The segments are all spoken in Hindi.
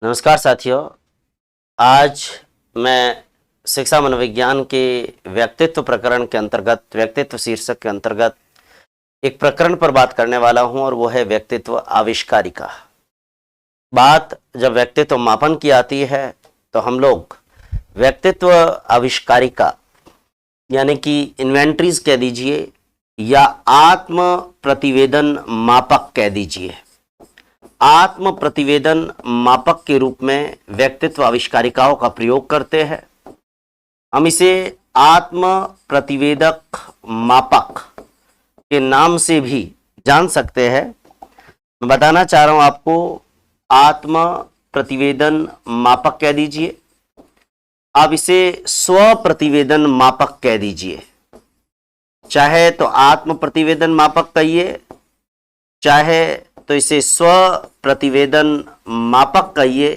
नमस्कार साथियों। आज मैं शिक्षा मनोविज्ञान के व्यक्तित्व प्रकरण के अंतर्गत, व्यक्तित्व शीर्षक के अंतर्गत एक प्रकरण पर बात करने वाला हूं और वो है व्यक्तित्व आविष्कारिका। बात जब व्यक्तित्व मापन की आती है तो हम लोग व्यक्तित्व आविष्कारिका यानी कि इन्वेंटरीज कह दीजिए या आत्म प्रतिवेदन मापक कह दीजिए, आत्म प्रतिवेदन मापक के रूप में व्यक्तित्व आविष्कारिकाओं का प्रयोग करते हैं। हम इसे आत्म प्रतिवेदक मापक के नाम से भी जान सकते हैं। मैं बताना चाह रहा हूं आपको, आत्म प्रतिवेदन मापक कह दीजिए, आप इसे स्व प्रतिवेदन मापक कह दीजिए। चाहे तो आत्म प्रतिवेदन मापक कहिए, चाहे तो इसे स्व प्रतिवेदन मापक कहिए।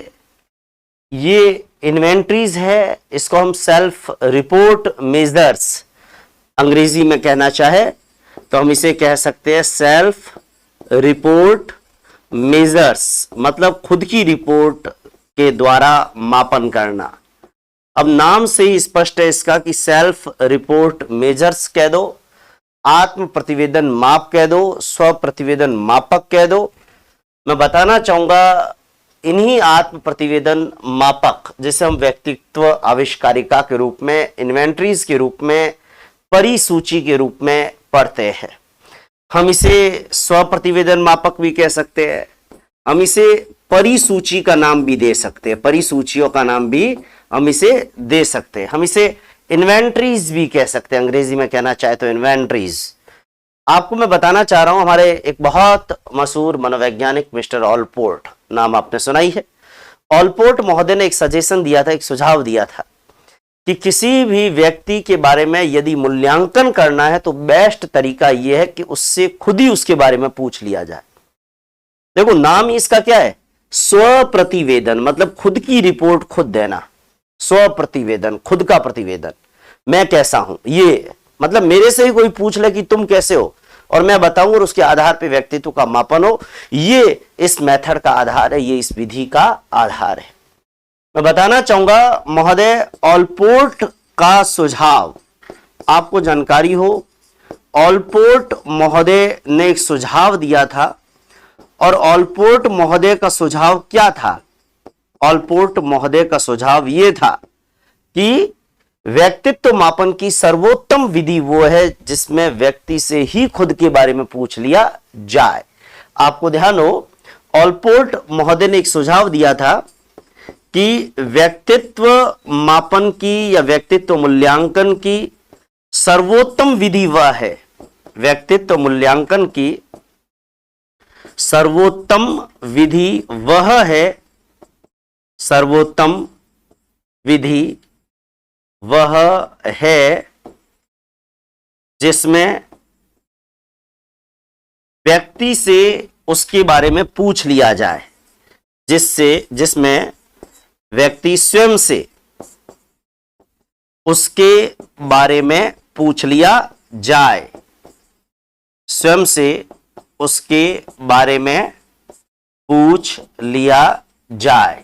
ये इन्वेंटरीज है, इसको हम सेल्फ रिपोर्ट मेजर्स अंग्रेजी में कहना चाहे तो हम इसे कह सकते हैं सेल्फ रिपोर्ट मेजर्स, मतलब खुद की रिपोर्ट के द्वारा मापन करना। अब नाम से ही स्पष्ट है इसका कि सेल्फ रिपोर्ट मेजर्स कह दो, आत्म प्रतिवेदन माप कह दो, स्व प्रतिवेदन मापक कह दो। मैं बताना चाहूंगा इन्हीं आत्म प्रतिवेदन मापक, जिसे हम व्यक्तित्व आविष्कारिका के रूप में, इन्वेंटरीज के रूप में, परिसूची के रूप में पढ़ते हैं। हम इसे स्व प्रतिवेदन मापक भी कह सकते हैं, हम इसे परिसूची का नाम भी दे सकते हैं, परिसूचियों का नाम भी हम इसे दे सकते हैं। हम इसे इन्वेंटरीज भी कह सकते हैं, अंग्रेजी में कहना चाहे तो इन्वेंटरीज। आपको मैं बताना चाह रहा हूं, हमारे एक बहुत मशहूर मनोवैज्ञानिक मिस्टर ऑलपोर्ट, नाम आपने सुना ही है। ऑलपोर्ट महोदय ने एक सजेशन दिया था, एक सुझाव दिया था कि किसी भी व्यक्ति के बारे में यदि मूल्यांकन करना है तो बेस्ट तरीका यह है कि उससे खुद ही उसके बारे में पूछ लिया जाए। देखो, नाम इसका क्या है, स्व प्रतिवेदन, मतलब खुद की रिपोर्ट खुद देना। स्व प्रतिवेदन, खुद का प्रतिवेदन, मैं कैसा हूं, ये मतलब मेरे से ही कोई पूछ ले कि तुम कैसे हो और मैं बताऊं और उसके आधार पे व्यक्तित्व का मापन हो। ये इस मेथड का आधार है, ये इस विधि का आधार है। मैं बताना चाहूंगा महोदय, ऑलपोर्ट का सुझाव आपको जानकारी हो, ऑलपोर्ट महोदय ने एक सुझाव दिया था और ऑलपोर्ट महोदय का सुझाव क्या था? ऑलपोर्ट महोदय का सुझाव यह था कि व्यक्तित्व मापन की सर्वोत्तम विधि वो है जिसमें व्यक्ति से ही खुद के बारे में पूछ लिया जाए। आपको ध्यान हो, ऑलपोर्ट महोदय ने एक सुझाव दिया था कि व्यक्तित्व मापन की या व्यक्तित्व मूल्यांकन की सर्वोत्तम विधि वह है, व्यक्तित्व मूल्यांकन की सर्वोत्तम विधि वह है, सर्वोत्तम विधि वह है जिसमें व्यक्ति से उसके बारे में पूछ लिया जाए, जिसमें व्यक्ति स्वयं से उसके बारे में पूछ लिया जाए, स्वयं से उसके बारे में पूछ लिया जाए।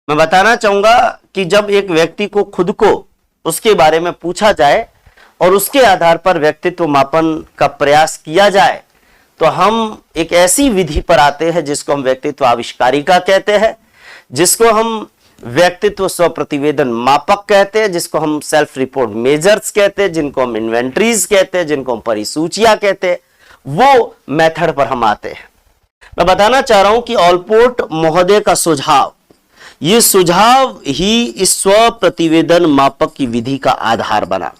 मैं बताना चाहूंगा कि जब एक व्यक्ति को खुद को उसके बारे में पूछा जाए और उसके आधार पर व्यक्तित्व मापन का प्रयास किया जाए तो हम एक ऐसी विधि पर आते हैं जिसको हम व्यक्तित्व आविष्कारिका कहते हैं, जिसको हम व्यक्तित्व स्व प्रतिवेदन मापक कहते हैं, जिसको हम सेल्फ रिपोर्ट मेजर्स कहते हैं, जिनको हम इन्वेंटरीज कहते हैं, जिनको हम परिसूचियां कहते हैं। वो मेथड पर हम आते हैं। मैं बताना चाह रहा हूं कि ऑलपोर्ट महोदय का सुझाव, ये सुझाव ही इस स्व प्रतिवेदन मापक की विधि का आधार बना।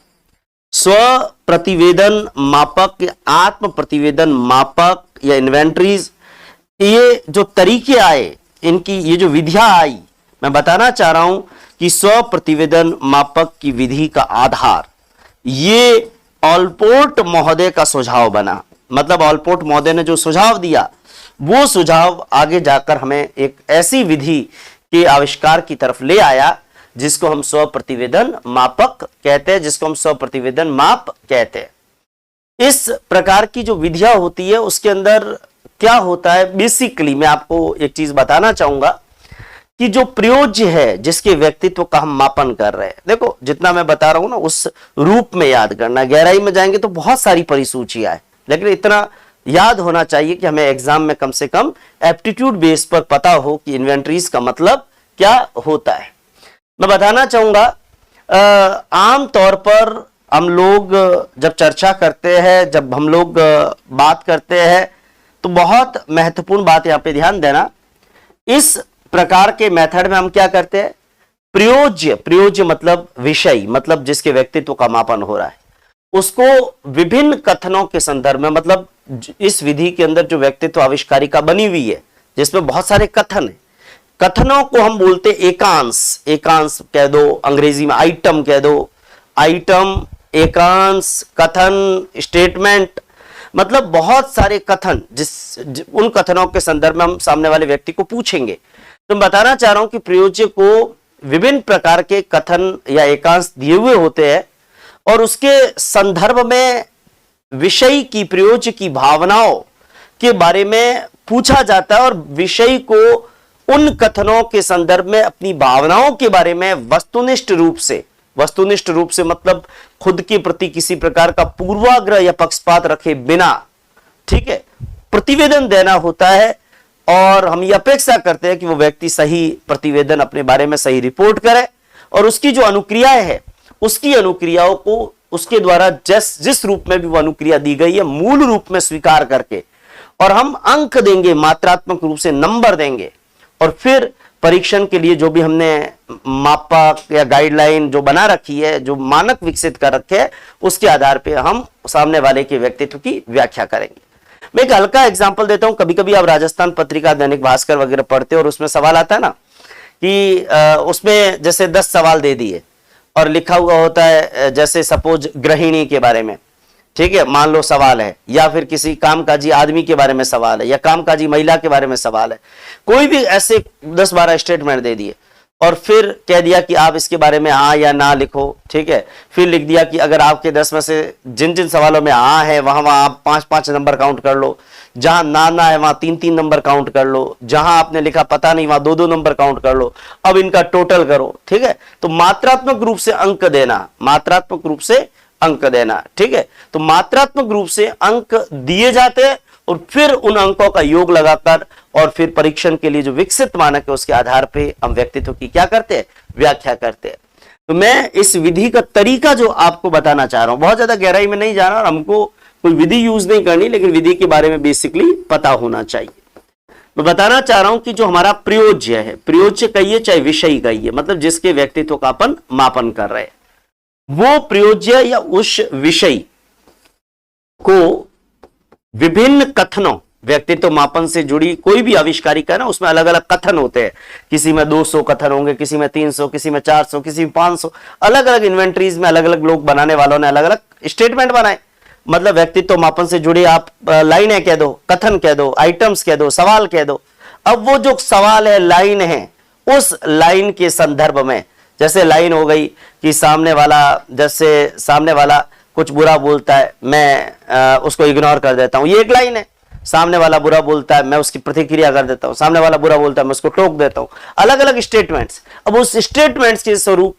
स्व प्रतिवेदन मापक, आत्म प्रतिवेदन मापक या इन्वेंटरीज, ये जो तरीके आए, इनकी ये जो विधियां आई, मैं बताना चाह रहा हूं कि स्व प्रतिवेदन मापक की विधि का आधार ये ऑलपोर्ट महोदय का सुझाव बना। मतलब ऑलपोर्ट महोदय ने जो सुझाव दिया वो सुझाव आगे जाकर हमें एक ऐसी विधि के आविष्कार की तरफ ले आया जिसको हम स्व प्रतिवेदन मापक कहते हैं, जिसको हम स्व प्रतिवेदन माप कहते हैं। इस प्रकार की जो विधियां होती है उसके अंदर क्या होता है, बेसिकली मैं आपको एक चीज बताना चाहूंगा कि जो प्रयोज्य है, जिसके व्यक्तित्व का हम मापन कर रहे हैं, देखो जितना मैं बता रहा हूं ना उस रूप में याद करना, गहराई में जाएंगे तो बहुत सारी परिसूचियां है, लेकिन इतना याद होना चाहिए कि हमें एग्जाम में कम से कम एप्टीट्यूड बेस पर पता हो कि इन्वेंटरीज का मतलब क्या होता है। मैं बताना चाहूंगा, आम तौर पर हम लोग जब चर्चा करते हैं, जब हम लोग बात करते हैं, तो बहुत महत्वपूर्ण बात यहां पे ध्यान देना, इस प्रकार के मेथड में हम क्या करते हैं, प्रयोज्य, प्रयोज्य मतलब विषय, मतलब जिसके व्यक्तित्व का मापन हो रहा है, उसको विभिन्न कथनों के संदर्भ में, मतलब इस विधि के अंदर जो व्यक्तित्व आविष्कारिका बनी हुई है जिसमें बहुत सारे कथन है, कथनों को हम बोलते एकांश, एकांश कह दो, अंग्रेजी में आइटम कह दो, आइटम, एकांश, कथन, स्टेटमेंट, मतलब बहुत सारे कथन, उन कथनों के संदर्भ में हम सामने वाले व्यक्ति को पूछेंगे। तो मैं बताना चाह रहा हूं कि प्रयोज्य को विभिन्न प्रकार के कथन या एकांश दिए हुए होते हैं और उसके संदर्भ में विषय की, प्रयोज्य की भावनाओं के बारे में पूछा जाता है और विषय को उन कथनों के संदर्भ में अपनी भावनाओं के बारे में वस्तुनिष्ठ रूप से, वस्तुनिष्ठ रूप से मतलब खुद के प्रति किसी प्रकार का पूर्वाग्रह या पक्षपात रखे बिना, ठीक है, प्रतिवेदन देना होता है। और हम ये अपेक्षा करते हैं कि वो व्यक्ति सही प्रतिवेदन अपने बारे में सही रिपोर्ट करे और उसकी जो अनुक्रियाएं है, उसकी अनुक्रियाओं को उसके द्वारा जिस रूप में भी वो अनुक्रिया दी गई है मूल रूप में स्वीकार करके, और हम अंक देंगे, मात्रात्मक रूप से नंबर देंगे, और फिर परीक्षण के लिए जो भी हमने मापक या गाइडलाइन जो बना रखी है, जो मानक विकसित कर रखे हैं, उसके आधार पर हम सामने वाले के व्यक्तित्व की व्याख्या करेंगे। मैं एक हल्का एग्जांपल देता हूं, कभी कभी आप राजस्थान पत्रिका, दैनिक भास्कर वगैरह पढ़ते हो और उसमें सवाल आता है ना कि उसमें जैसे 10 सवाल दे दिए और लिखा हुआ होता है, जैसे सपोज गृहिणी के बारे में, ठीक है, मान लो सवाल है, या फिर किसी कामकाजी आदमी के बारे में सवाल है, या कामकाजी महिला के बारे में सवाल है, कोई भी ऐसे 10-12 स्टेटमेंट दे दिए और फिर कह दिया कि आप इसके बारे में हाँ या ना लिखो, ठीक है, फिर लिख दिया कि अगर आपके 10 में से जिन जिन सवालों में हाँ है वहां आप 5-5 नंबर काउंट कर लो, जहां ना है वहां 3-3 नंबर काउंट कर लो, जहां आपने लिखा पता नहीं वहां 2-2 नंबर काउंट कर लो, अब इनका टोटल करो, ठीक है। तो मात्रात्मक रूप से अंक देना, मात्रात्मक रूप से अंक देना, ठीक है। तो मात्रात्मक रूप से अंक दिए जाते हैं और फिर उन अंकों का योग लगाकर और फिर परीक्षण के लिए जो विकसित मानक है उसके आधार पे हम व्यक्तित्व की क्या करते हैं, व्याख्या करते हैं। तो मैं इस विधि का तरीका जो आपको बताना चाह रहा हूं, बहुत ज्यादा गहराई में नहीं जाना और हमको कोई विधि यूज नहीं करनी, लेकिन विधि के बारे में बेसिकली पता होना चाहिए। मैं बताना चाह रहा हूं कि जो हमारा प्रयोज्य है, प्रयोज्य कहिए चाहे विषय कहिए, मतलब जिसके व्यक्तित्व का अपन मापन कर रहे हैं, वो प्रयोज्य या उस विषय को विभिन्न कथनों, व्यक्तित्व मापन से जुड़ी कोई भी आविष्कारिका है ना, उसमें अलग अलग कथन होते हैं, किसी में 200 कथन होंगे, किसी में 300, किसी में 400, किसी में 500, अलग अलग इन्वेंटरीज में अलग अलग लोग बनाने वालों ने अलग अलग स्टेटमेंट बनाए। मतलब व्यक्तित्व मापन से जुड़े आप लाइनें कह दो, कथन कह दो, आइटम्स कह दो, सवाल कह दो। अब वो जो सवाल है, लाइन है, उस लाइन के संदर्भ में, जैसे लाइन हो गई कि सामने वाला कुछ बुरा बोलता है, मैं उसको इग्नोर कर देता हूं, ये एक लाइन है। सामने वाला बुरा बोलता है, मैं उसकी प्रतिक्रिया कर देता हूं, सामने वाला बुरा बोलता है, मैं उसको टोक देता हूं, अलग अलग स्टेटमेंट्स। अब उस स्टेटमेंट्स के स्वरूप,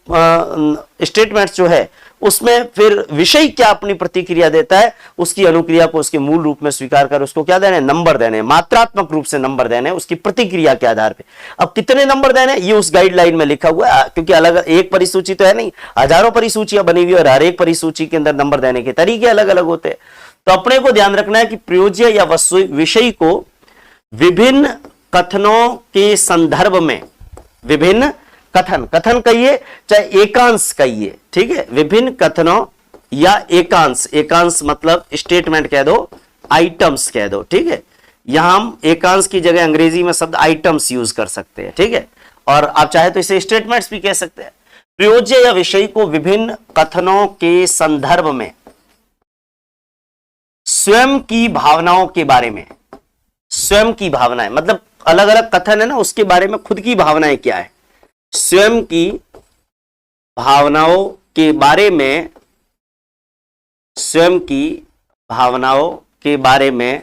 स्टेटमेंट्स जो है उसमें फिर विषय क्या अपनी प्रतिक्रिया देता है, उसकी अनुक्रिया को उसके मूल रूप में स्वीकार कर उसको क्या देने, नंबर देने, मात्रात्मक रूप से नंबर देने उसकी प्रतिक्रिया के आधार पे। अब कितने नंबर देने ये उस गाइडलाइन में लिखा हुआ है, क्योंकि अलग एक परिसूची तो है नहीं, हजारों परिसूचियां बनी हुई और हर एक परिसूची के अंदर नंबर देने के तरीके अलग अलग होते हैं। तो अपने को ध्यान रखना है कि प्रयोज्य या विषय को विभिन्न कथनों के संदर्भ में, विभिन्न कथन, कथन कहिए चाहे एकांश कहिए, ठीक है, विभिन्न कथनों या एकांश, एकांश मतलब स्टेटमेंट कह दो, आइटम्स कह दो, ठीक है। यहां हम एकांश की जगह अंग्रेजी में शब्द आइटम्स यूज कर सकते हैं, ठीक है, और आप चाहे तो इसे स्टेटमेंट्स भी कह सकते हैं। प्रयोज्य या विषय को विभिन्न कथनों के संदर्भ में स्वयं की भावनाओं के बारे में, स्वयं की भावनाएं मतलब अलग अलग कथन है ना, उसके बारे में खुद की भावनाएं क्या है, स्वयं की भावनाओं के बारे में, स्वयं की भावनाओं के बारे में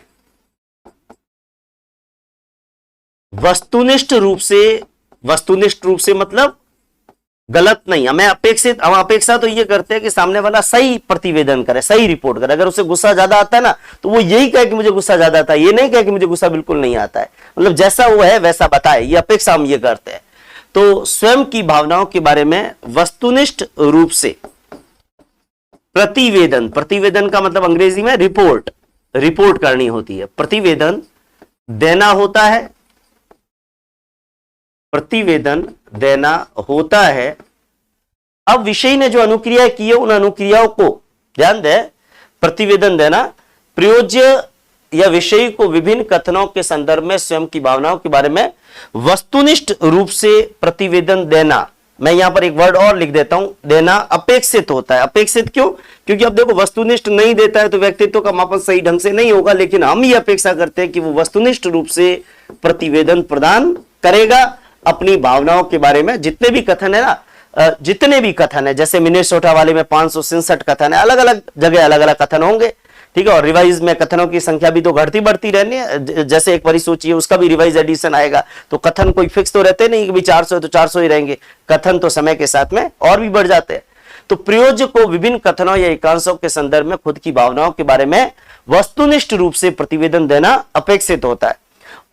वस्तुनिष्ठ रूप से वस्तुनिष्ठ रूप से मतलब गलत नहीं, हम अपेक्षा तो ये करते हैं कि सामने वाला सही प्रतिवेदन करे, सही रिपोर्ट करे। अगर उसे गुस्सा ज्यादा आता है ना तो वो यही कहे कि मुझे गुस्सा ज्यादा आता है, ये नहीं कहे कि मुझे गुस्सा बिल्कुल नहीं आता है, मतलब जैसा वो है वैसा बताए, ये अपेक्षा हम ये करते हैं। तो स्वयं की भावनाओं के बारे में वस्तुनिष्ठ रूप से प्रतिवेदन, प्रतिवेदन का मतलब अंग्रेजी में रिपोर्ट करनी होती है, प्रतिवेदन देना होता है, प्रतिवेदन देना होता है। अब विषय ने जो अनुक्रिया की है उन अनुक्रियाओं को ध्यान दे, प्रतिवेदन देना, प्रयोज्य या विषय को विभिन्न कथनों के संदर्भ में स्वयं की भावनाओं के बारे में वस्तुनिष्ठ रूप से प्रतिवेदन देना। मैं यहां पर एक वर्ड और लिख देता हूं, देना अपेक्षित होता है। अपेक्षित क्यों? क्योंकि अब देखो वस्तुनिष्ठ नहीं देता है तो व्यक्तित्व का मापन सही ढंग से नहीं होगा, लेकिन हम ये अपेक्षा करते हैं कि वो वस्तुनिष्ठ रूप से प्रतिवेदन प्रदान करेगा अपनी भावनाओं के बारे में। जितने भी कथन है ना, जितने भी कथन है, जैसे मिनेसोटा वाले में 567 कथन है, अलग अलग जगह अलग अलग कथन होंगे, ठीक है। और रिवाइज में कथनों की संख्या भी तो घटती बढ़ती रहनी है, जैसे एक बारी सोचिए उसका भी रिवाइज एडिशन आएगा, तो कथन कोई फिक्स तो रहते नहीं कि भाई 400 है तो 400 ही रहेंगे, कथन तो समय के साथ में और भी बढ़ जाते हैं। तो प्रयोज्य को विभिन्न कथनों या एकांशों के संदर्भ में खुद की भावनाओं के बारे में वस्तुनिष्ठ रूप से प्रतिवेदन देना अपेक्षित होता है,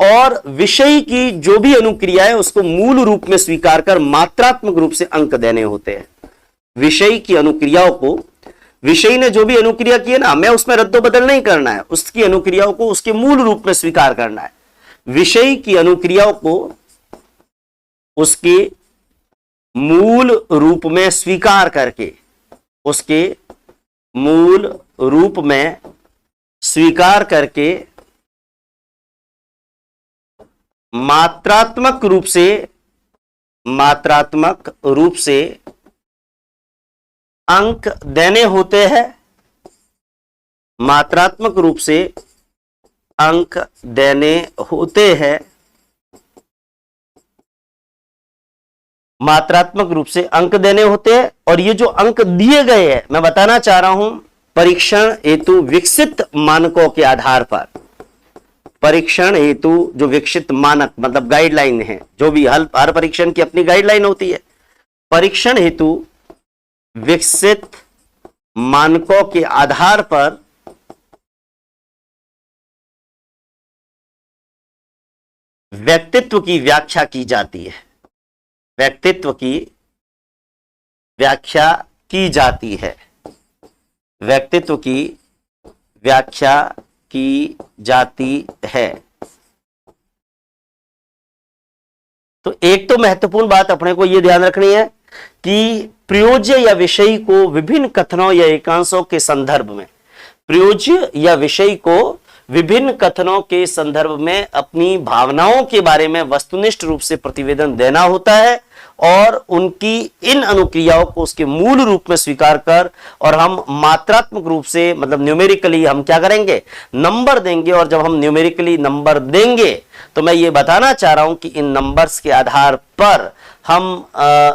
और विषय की जो भी अनुक्रिया है उसको मूल रूप में स्वीकार कर मात्रात्मक रूप से अंक देने होते हैं। विषय की अनुक्रियाओं को, विषय ने जो भी अनुक्रिया की है ना, हमें उसमें रद्दो बदल नहीं करना है, उसकी अनुक्रियाओं को उसके मूल रूप में स्वीकार करना है। विषय की अनुक्रियाओं को उसके मूल रूप में स्वीकार करके, उसके मूल रूप में स्वीकार करके मात्रात्मक रूप से अंक देने होते हैं, मात्रात्मक रूप से अंक देने होते हैं, मात्रात्मक रूप से अंक देने होते हैं। और ये जो अंक दिए गए हैं, मैं बताना चाह रहा हूं, परीक्षण हेतु विकसित मानकों के आधार पर, परीक्षण हेतु जो विकसित मानक मतलब गाइडलाइन है, जो भी हर परीक्षण की अपनी गाइडलाइन होती है, परीक्षण हेतु विकसित मानकों के आधार पर व्यक्तित्व की व्याख्या की जाती है, व्यक्तित्व की व्याख्या की जाती है, व्यक्तित्व की व्याख्या की जाती है। तो एक तो महत्वपूर्ण बात अपने को यह ध्यान रखनी है कि प्रयोज्य या विषय को विभिन्न कथनों या एकांशों के संदर्भ में, प्रयोज्य या विषय को विभिन्न कथनों के संदर्भ में अपनी भावनाओं के बारे में वस्तुनिष्ठ रूप से प्रतिवेदन देना होता है, और उनकी इन अनुक्रियाओं को उसके मूल रूप में स्वीकार कर, और हम मात्रात्मक रूप से मतलब न्यूमेरिकली हम क्या करेंगे, नंबर देंगे। और जब हम न्यूमेरिकली नंबर देंगे तो मैं ये बताना चाह रहा हूं कि इन नंबर्स के आधार पर हम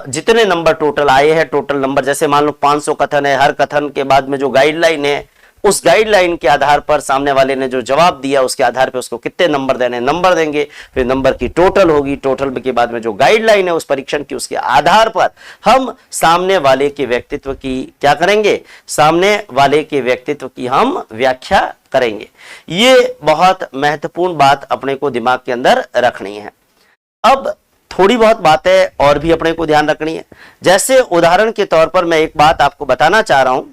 जितने नंबर टोटल आए हैं, टोटल नंबर, जैसे मान लो 500 कथन है, हर कथन के बाद में जो गाइडलाइन है, उस गाइडलाइन के आधार पर सामने वाले ने जो जवाब दिया उसके आधार पर उसको कितने नंबर देने, नंबर देंगे, फिर नंबर की टोटल होगी, टोटल के बाद में जो गाइडलाइन है उस परीक्षण की, उसके आधार पर हम सामने वाले के व्यक्तित्व की क्या करेंगे, सामने वाले के व्यक्तित्व की हम व्याख्या करेंगे। ये बहुत महत्वपूर्ण बात अपने को दिमाग के अंदर रखनी है। अब थोड़ी बहुत बातें और भी अपने को ध्यान रखनी है, जैसे उदाहरण के तौर पर मैं एक बात आपको बताना चाह रहा हूं।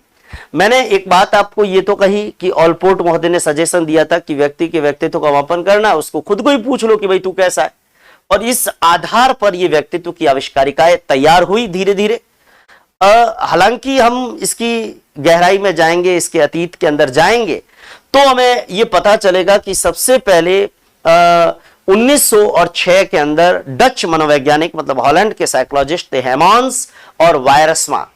मैंने एक बात आपको ये तो कही कि ऑलपोर्ट महोदय ने सजेशन दिया था कि व्यक्ति के व्यक्तित्व का मापन करना, उसको खुद को ही पूछ लो कि भाई तू कैसा है, और इस आधार पर ये व्यक्तित्व की आविष्कारिकाएं तैयार हुई धीरे धीरे। हालांकि हम इसकी गहराई में जाएंगे, इसके अतीत के अंदर जाएंगे तो हमें ये पता चलेगा कि सबसे पहले 1906 के अंदर डच मनोवैज्ञानिक मतलब हॉलैंड के साइकोलॉजिस्ट थे हेमॉन्स और वायरसमा,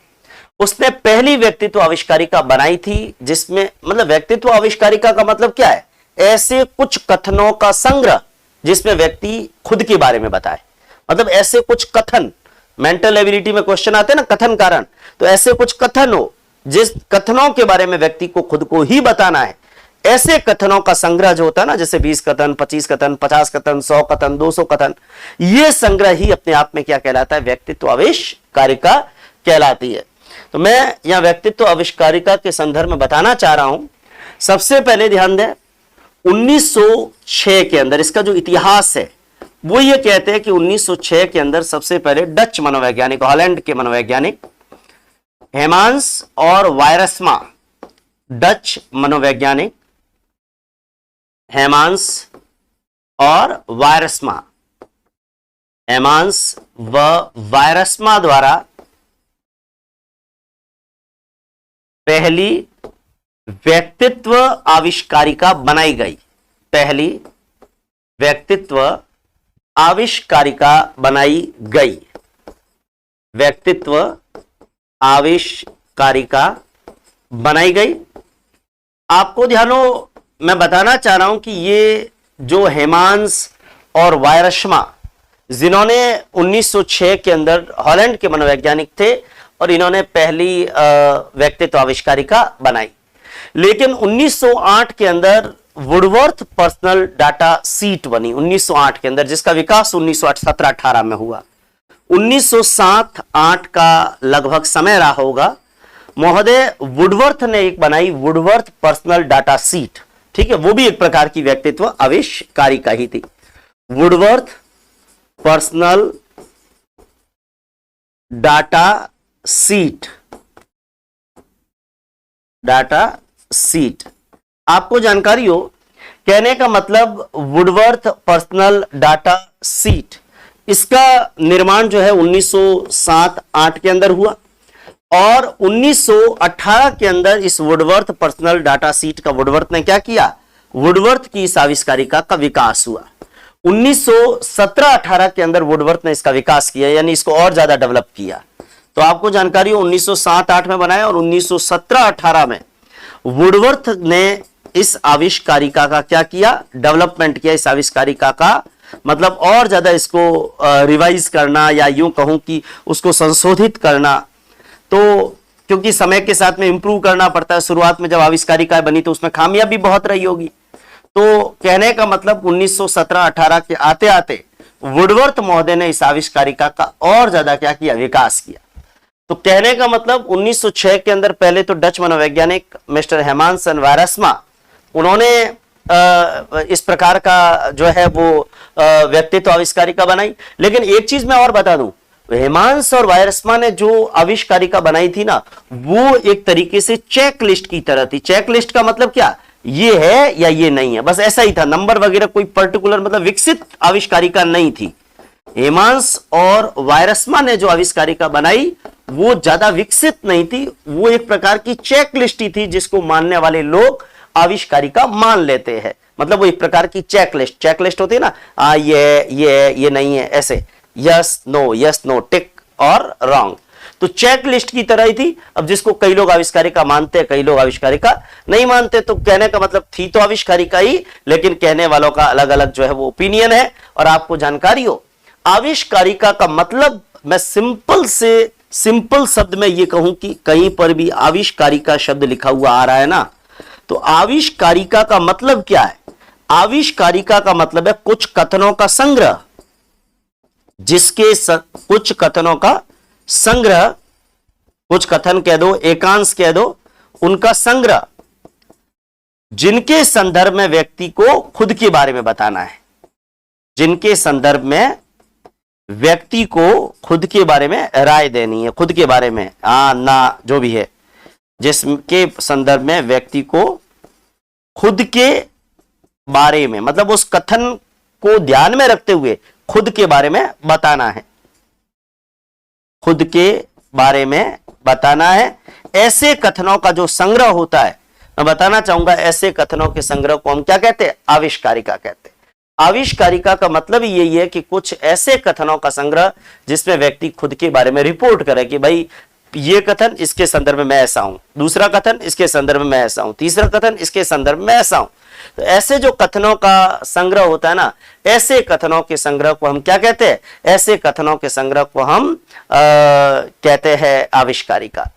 उसने पहली व्यक्तित्व आविष्कारिका बनाई थी, जिसमें मतलब व्यक्तित्व आविष्कारिका का मतलब क्या है, ऐसे कुछ कथनों का संग्रह जिसमें व्यक्ति खुद के बारे में बताए, मतलब ऐसे कुछ कथन, मेंटल एबिलिटी में क्वेश्चन आते हैं ना कथन कारण, तो ऐसे कुछ कथन हो जिस कथनों के बारे में व्यक्ति को खुद को ही बताना है, ऐसे कथनों का संग्रह जो होता है ना, जैसे 20 कथन, 25 कथन, 50 कथन, 100 कथन, 200 कथन, ये संग्रह ही अपने आप में क्या कहलाता है? व्यक्तित्व आविष्कारिका कहलाती है। तो मैं यहां व्यक्तित्व आविष्कारिका के संदर्भ में बताना चाह रहा हूं। सबसे पहले ध्यान दें, 1906 के अंदर इसका जो इतिहास है वो ये कहते हैं कि 1906 के अंदर सबसे पहले डच मनोवैज्ञानिक, हॉलैंड के मनोवैज्ञानिक हेमांस और वायरस्मा, डच मनोवैज्ञानिक हेमांस और वायरस्मा, हेमांस व वायरस्मा द्वारा पहली व्यक्तित्व आविष्कारिका बनाई गई। पहली व्यक्तित्व आविष्कारिका बनाई गई। व्यक्तित्व आविष्कारिका बनाई गई। आपको ध्यान हो, मैं बताना चाह रहा हूं कि ये जो हेमांस और वायरस्मा, जिन्होंने 1906 के अंदर हॉलैंड के मनोवैज्ञानिक थे और इन्होंने पहली व्यक्तित्व आविष्कारिका बनाई। लेकिन 1908 के अंदर वुडवर्थ पर्सनल डाटा सीट बनी 1908 के अंदर, जिसका विकास 1917-18 में हुआ। 1907-8 का लगभग समय रहा होगा। महोदय वुडवर्थ ने एक बनाई, वुडवर्थ पर्सनल डाटा सीट, ठीक है, वो भी एक प्रकार की व्यक्तित्व आविष्कारिका ही थी। Woodworth personal data sheet, data sheet, आपको जानकारी हो, कहने का मतलब वुडवर्थ पर्सनल डाटा सीट, इसका निर्माण जो है 1907-8 के अंदर हुआ और 1918 के अंदर इस वुडवर्थ पर्सनल डाटा सीट का वुडवर्थ ने क्या किया? वुडवर्थ की इस आविष्कारिका का विकास हुआ। 1917-18 के अंदर वुडवर्थ ने इसका विकास किया, यानी इसको और ज्यादा डेवलप किया। तो आपको जानकारी हो 1907-8 में बनाया और 1917-18 में वुडवर्थ ने इस आविष्कारिका का क्या किया? डेवलपमेंट किया। इस आविष्कारिका का मतलब और ज्यादा इसको रिवाइज करना, या यूं कहूं कि उसको संशोधित करना। तो क्योंकि समय के साथ में इंप्रूव करना पड़ता है, शुरुआत में जब आविष्कारिका बनी तो उसमें खामियां भी बहुत रही होगी। तो कहने का मतलब 1917-18 के आते आते वुडवर्थ महोदय ने इस आविष्कारिका का और ज्यादा क्या किया? विकास किया। तो कहने का मतलब 1906 के अंदर पहले तो डच मनोवैज्ञानिक मिस्टर हेमांस एंड वायरस्मा, उन्होंने इस प्रकार का जो है वो व्यक्तित्व आविष्कारिका बनाई। लेकिन एक चीज मैं और बता दूं, हेमांस और वायरस्मा ने जो आविष्कारिका बनाई थी ना, वो एक तरीके से चेक लिस्ट की तरह थी। चेक लिस्ट का मतलब क्या? ये है या ये नहीं है, बस ऐसा ही था। नंबर वगैरह कोई पर्टिकुलर मतलब विकसित आविष्कारिका नहीं थी। हेमांस और वायरस्मा ने जो आविष्कारिका बनाई वो ज्यादा विकसित नहीं थी, वो एक प्रकार की चेक लिस्ट ही थी जिसको मानने वाले लोग आविष्कारिका मान लेते हैं। मतलब वो एक प्रकार की चेक लिस्ट होती है ना, ये नहीं है, ऐसे यस नो टिक और रॉन्ग। तो चेक लिस्ट की तरह ही थी। अब जिसको कई लोग आविष्कारिका मानते हैं, कई लोग आविष्कारिका नहीं मानते, तो कहने का मतलब थी तो आविष्कारिका ही, लेकिन कहने वालों का अलग अलग जो है वो ओपिनियन है। और आपको जानकारी हो, आविष्कारिका का मतलब मैं सिंपल शब्द में ये कहूं कि कहीं पर भी आविष्कारिका शब्द लिखा हुआ आ रहा है ना, तो आविष्कारिका का मतलब क्या है? आविष्कारिका का मतलब है कुछ कथनों का संग्रह, कुछ कथनों का संग्रह, कुछ कथन कह दो, एकांश कह दो, उनका संग्रह, जिनके संदर्भ में व्यक्ति को खुद के बारे में बताना है, जिनके संदर्भ में व्यक्ति को खुद के बारे में राय देनी है, खुद के बारे में ना जो भी है, जिसके संदर्भ में व्यक्ति को खुद के बारे में, मतलब उस कथन को ध्यान में रखते हुए खुद के बारे में बताना है, खुद के बारे में बताना है। ऐसे कथनों का जो संग्रह होता है, मैं बताना चाहूंगा, ऐसे कथनों के संग्रह को हम क्या कहते हैं? आविष्कारिका कहते हैं। आविष्कारिका का मतलब ही यही है कि कुछ ऐसे कथनों का संग्रह जिसमें व्यक्ति खुद के बारे में रिपोर्ट करे कि भाई ये कथन इसके संदर्भ में मैं ऐसा हूं, दूसरा कथन इसके संदर्भ में ऐसा हूं, तीसरा कथन इसके संदर्भ में ऐसा हूं। तो ऐसे जो कथनों का संग्रह होता है ना, ऐसे कथनों के संग्रह को हम क्या कहते हैं? ऐसे कथनों के संग्रह को हम कहते हैं आविष्कारिका।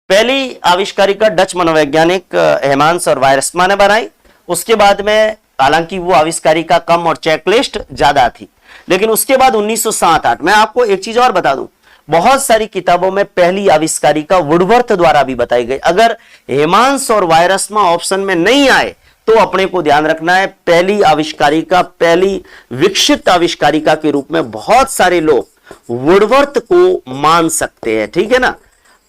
पहली आविष्कारिका डच मनोवैज्ञानिक हेमांस और वायरस्मा ने बनाई उसके बाद में हालांकि वो आविष्कारिका कम और चेकलिस्ट ज्यादा थी। लेकिन उसके बाद 1907-8 मैं आपको एक चीज और बता दूं, बहुत सारी किताबों में पहली आविष्कारिका वुडवर्थ द्वारा भी बताई गई। अगर हेमांस और वायरसमा ऑप्शन में नहीं आए तो अपने को ध्यान रखना है, पहली आविष्कारिका, पहली विकसित आविष्कारिका के रूप में बहुत सारे लोग वुडवर्थ को मान सकते हैं, ठीक है ना।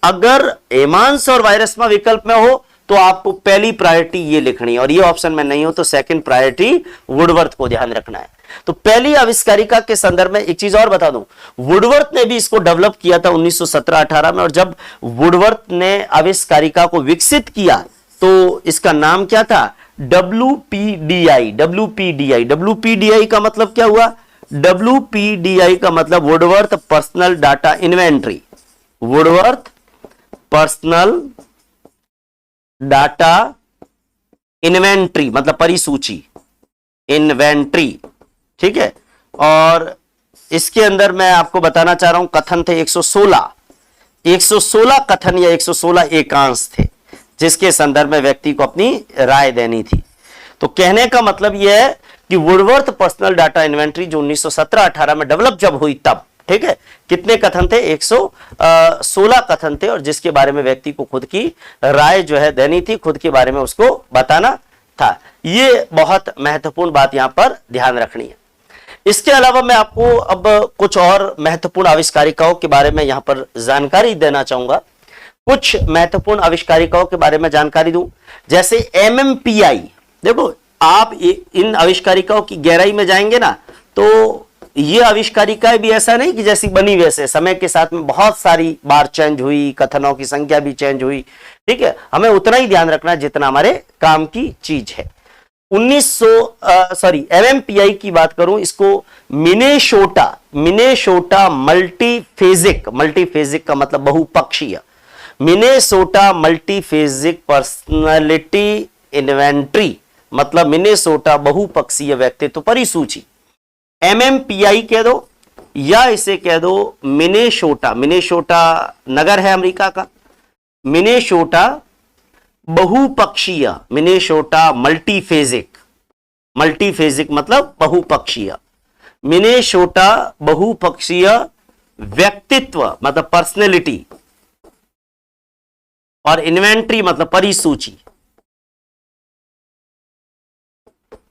अगर हेमांस और वायरसमा विकल्प में हो तो आपको पहली प्रायोरिटी ये लिखनी है, और ये ऑप्शन में नहीं हो तो सेकंड प्रायोरिटी वुडवर्थ को ध्यान रखना है। तो पहली आविष्कारिका के संदर्भ में एक चीज और बता दूं, वुडवर्थ ने भी इसको डेवलप किया था 1917-18 में, और जब वुडवर्थ ने आविष्कारिका को विकसित किया तो इसका नाम क्या था, WPDI। WPDI का मतलब क्या हुआ, WPDI का मतलब Woodworth personal data inventory. Woodworth personal data inventory मतलब परिसूची, इन्वेंट्री, ठीक है। और इसके अंदर मैं आपको बताना चाह रहा हूं कथन थे 116 कथन या 116 एकांश थे, जिसके संदर्भ में व्यक्ति को अपनी राय देनी थी। तो कहने का मतलब यह है कि वुडवर्थ पर्सनल डाटा इन्वेंट्री जो 1917-18 में डेवलप जब हुई तब, ठीक है, कितने कथन थे, 116 कथन थे, और जिसके बारे में व्यक्ति को खुद की राय जो है देनी थी, खुद के बारे में उसको बताना था। ये बहुत महत्वपूर्ण बात यहां पर ध्यान रखनी है। इसके अलावा मैं आपको अब कुछ और महत्वपूर्ण आविष्कारिकाओं के बारे में यहां पर जानकारी देना चाहूंगा। कुछ महत्वपूर्ण आविष्कारिकाओं के बारे में जानकारी दूं, जैसे MMPI। देखो, आप इन आविष्कारिकाओं की गहराई में जाएंगे ना तो ये आविष्कारिकाएं भी ऐसा नहीं कि जैसी बनी वैसे, समय के साथ में बहुत सारी बार चेंज हुई, कथनों की संख्या भी चेंज हुई, ठीक है। हमें उतना ही ध्यान रखना है जितना हमारे काम की चीज है। MMPI की बात करूं, इसको मिनेसोटा मल्टीफेजिक का मतलब बहुपक्षीय, मिनेसोटा मल्टीफेजिक पर्सनालिटी इन्वेंट्री मतलब मिनेसोटा बहुपक्षीय व्यक्तित्व परिसूची। MMPI कह दो या इसे कह दो मिनेसोटा नगर है अमेरिका का, मिनेसोटा बहुपक्षीय, मिनेसोटा मल्टीफेजिक मतलब बहुपक्षीय, मिनेसोटा बहुपक्षीय व्यक्तित्व मतलब पर्सनैलिटी, और इन्वेंट्री मतलब परिसूची।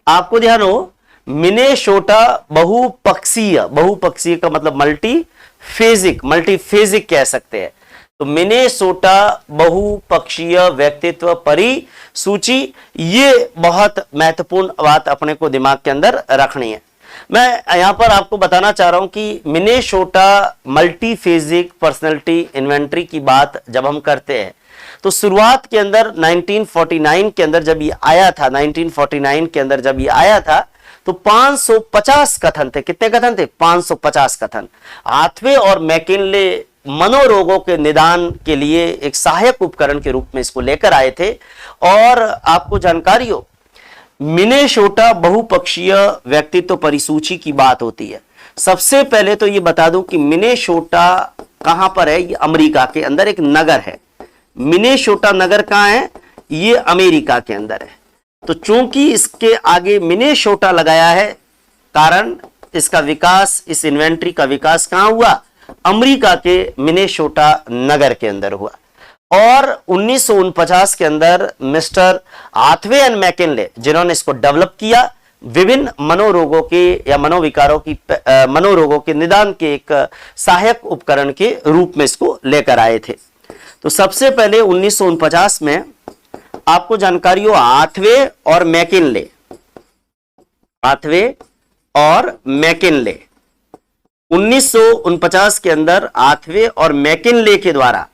आपको ध्यान हो, मिनेसोटा बहुपक्षीय का मतलब मल्टीफेजिक कह सकते हैं। तो मिनेसोटा बहुपक्षीय व्यक्तित्व परिसूची, ये बहुत महत्वपूर्ण बात अपने को दिमाग के अंदर रखनी है। मैं यहां पर आपको बताना चाह रहा हूं कि मिनेसोटा मल्टीफेजिक पर्सनैलिटी इन्वेंट्री की बात जब हम करते हैं तो शुरुआत के अंदर 1949 के अंदर जब ये आया था, 1949 के अंदर जब ये आया था तो 550 कथन थे। कितने कथन थे, 550 कथन। हाथवे और मैकिनले मनोरोगों के निदान के लिए एक सहायक उपकरण के रूप में इसको लेकर आए थे। और आपको जानकारी हो, मिनेसोटा बहुपक्षीय व्यक्तित्व परिसूची की बात होती है। सबसे पहले तो ये बता दूं कि मिनेसोटा कहां पर है, ये अमेरिका के अंदर एक नगर है। मिनेसोटा नगर कहां है, ये अमेरिका के अंदर है। तो चूंकि इसके आगे मिनेसोटा लगाया है, कारण इसका विकास, इस इन्वेंट्री का विकास कहां हुआ, अमेरिका के मिनेसोटा नगर के अंदर हुआ। और 1949 के अंदर मिस्टर हाथवे एंड मैकिनले, जिन्होंने इसको डेवलप किया, विभिन्न मनोरोगों के या मनोविकारों की मनोरोगों के निदान के एक सहायक उपकरण के रूप में इसको लेकर आए थे। तो सबसे पहले 1949 में आपको जानकारी हो, हाथवे और मैकिनले 1949 के अंदर हाथवे और मैकिनले के द्वारा,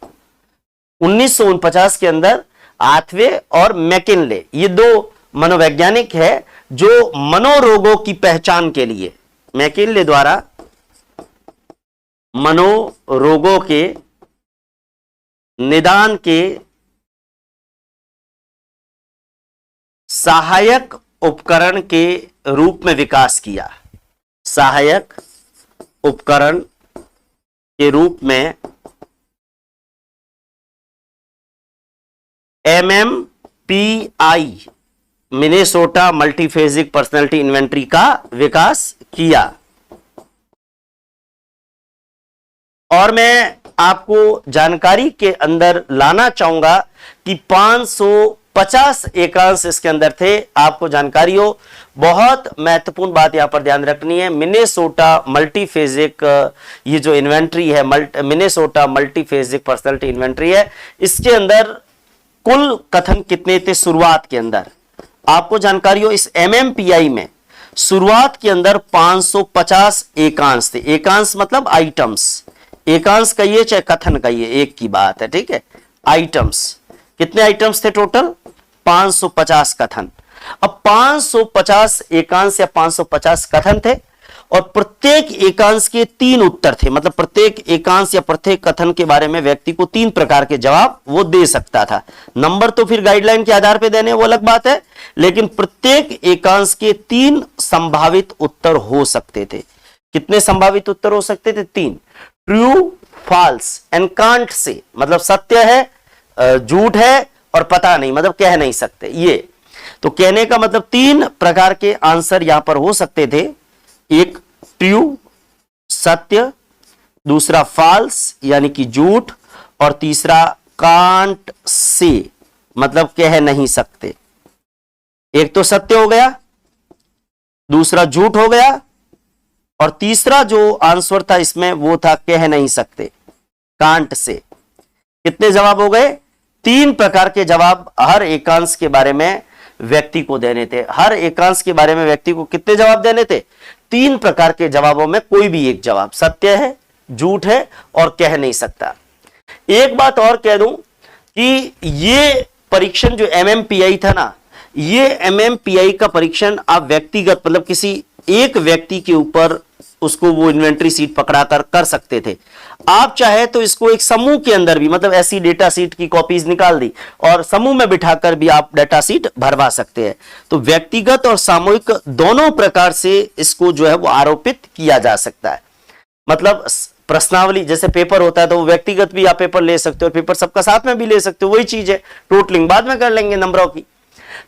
1949 के अंदर हाथवे और मैकिनले, ये दो मनोवैज्ञानिक है जो मनोरोगों की पहचान के लिए, मैकिनले द्वारा मनोरोगों के निदान के सहायक उपकरण के रूप में विकास किया। सहायक उपकरण के रूप में MMPI मिनेसोटा मल्टीफेजिक पर्सनैलिटी इन्वेंटरी का विकास किया। और मैं आपको जानकारी के अंदर लाना चाहूंगा कि 550 एकांश इसके अंदर थे। आपको जानकारी हो, बहुत महत्वपूर्ण बात यहां पर ध्यान रखनी है। मिनेसोटा मल्टीफेजिक ये जो इन्वेंटरी है, मिनेसोटा मल्टीफेजिक पर्सनैलिटी इन्वेंटरी है, इसके अंदर कुल कथन कितने थे शुरुआत के अंदर? आपको जानकारी हो, इस MMPI में शुरुआत के अंदर 550 एकांश थे। एकांश मतलब आइटम्स, एकांश कहिए चाहे कथन कहिए, एक की बात है, ठीक है। आइटम्स, कितने आइटम्स थे टोटल? 550 कथन। अब 550 एकांश या 550 कथन थे और प्रत्येक एकांश के 3 उत्तर थे। मतलब प्रत्येक एकांश या प्रत्येक कथन के बारे में व्यक्ति को 3 प्रकार के जवाब वो दे सकता था। नंबर तो फिर गाइडलाइन के आधार पर देने वो अलग बात है, लेकिन प्रत्येक एकांश के 3 संभावित उत्तर हो सकते थे। कितने संभावित उत्तर हो सकते थे? 3। True, false and can't say, मतलब सत्य है, झूठ है और पता नहीं, मतलब कह नहीं सकते। ये तो कहने का मतलब 3 प्रकार के आंसर यहां पर हो सकते थे। एक ट्रू, सत्य, दूसरा फॉल्स यानी कि झूठ, और तीसरा कांट से, मतलब कह नहीं सकते। एक तो सत्य हो गया, दूसरा झूठ हो गया, और तीसरा जो आंसर था इसमें वो था कह नहीं सकते, कांट से। कितने जवाब हो गए? 3 प्रकार के जवाब हर एकांश के बारे में व्यक्ति को देने थे। हर एकांश के बारे में व्यक्ति को कितने जवाब देने थे? 3 प्रकार के जवाबों में कोई भी एक जवाब सत्य है, झूठ है और कह नहीं सकता। एक बात और कह दूं कि ये परीक्षण जो MMPI था ना, ये MMPI का परीक्षण आप व्यक्तिगत, मतलब किसी एक व्यक्ति के ऊपर उसको वो इन्वेंटरी सीट पकड़ाकर कर सकते थे। आप चाहे तो इसको एक समूह के अंदर भी, मतलब ऐसी डेटा सीट की कॉपीज निकाल दी और समूह में बिठाकर भी आप डेटा सीट भरवा सकते हैं। तो व्यक्तिगत और सामूहिक दोनों प्रकार से इसको जो है वो आरोपित किया जा सकता है। मतलब प्रश्नावली जैसे पेपर होता है तो वो व्यक्तिगत भी आप पेपर ले सकते हो और पेपर सबका साथ में भी ले सकते हो, वही चीज है। टोटलिंग बाद में कर लेंगे नंबरों की।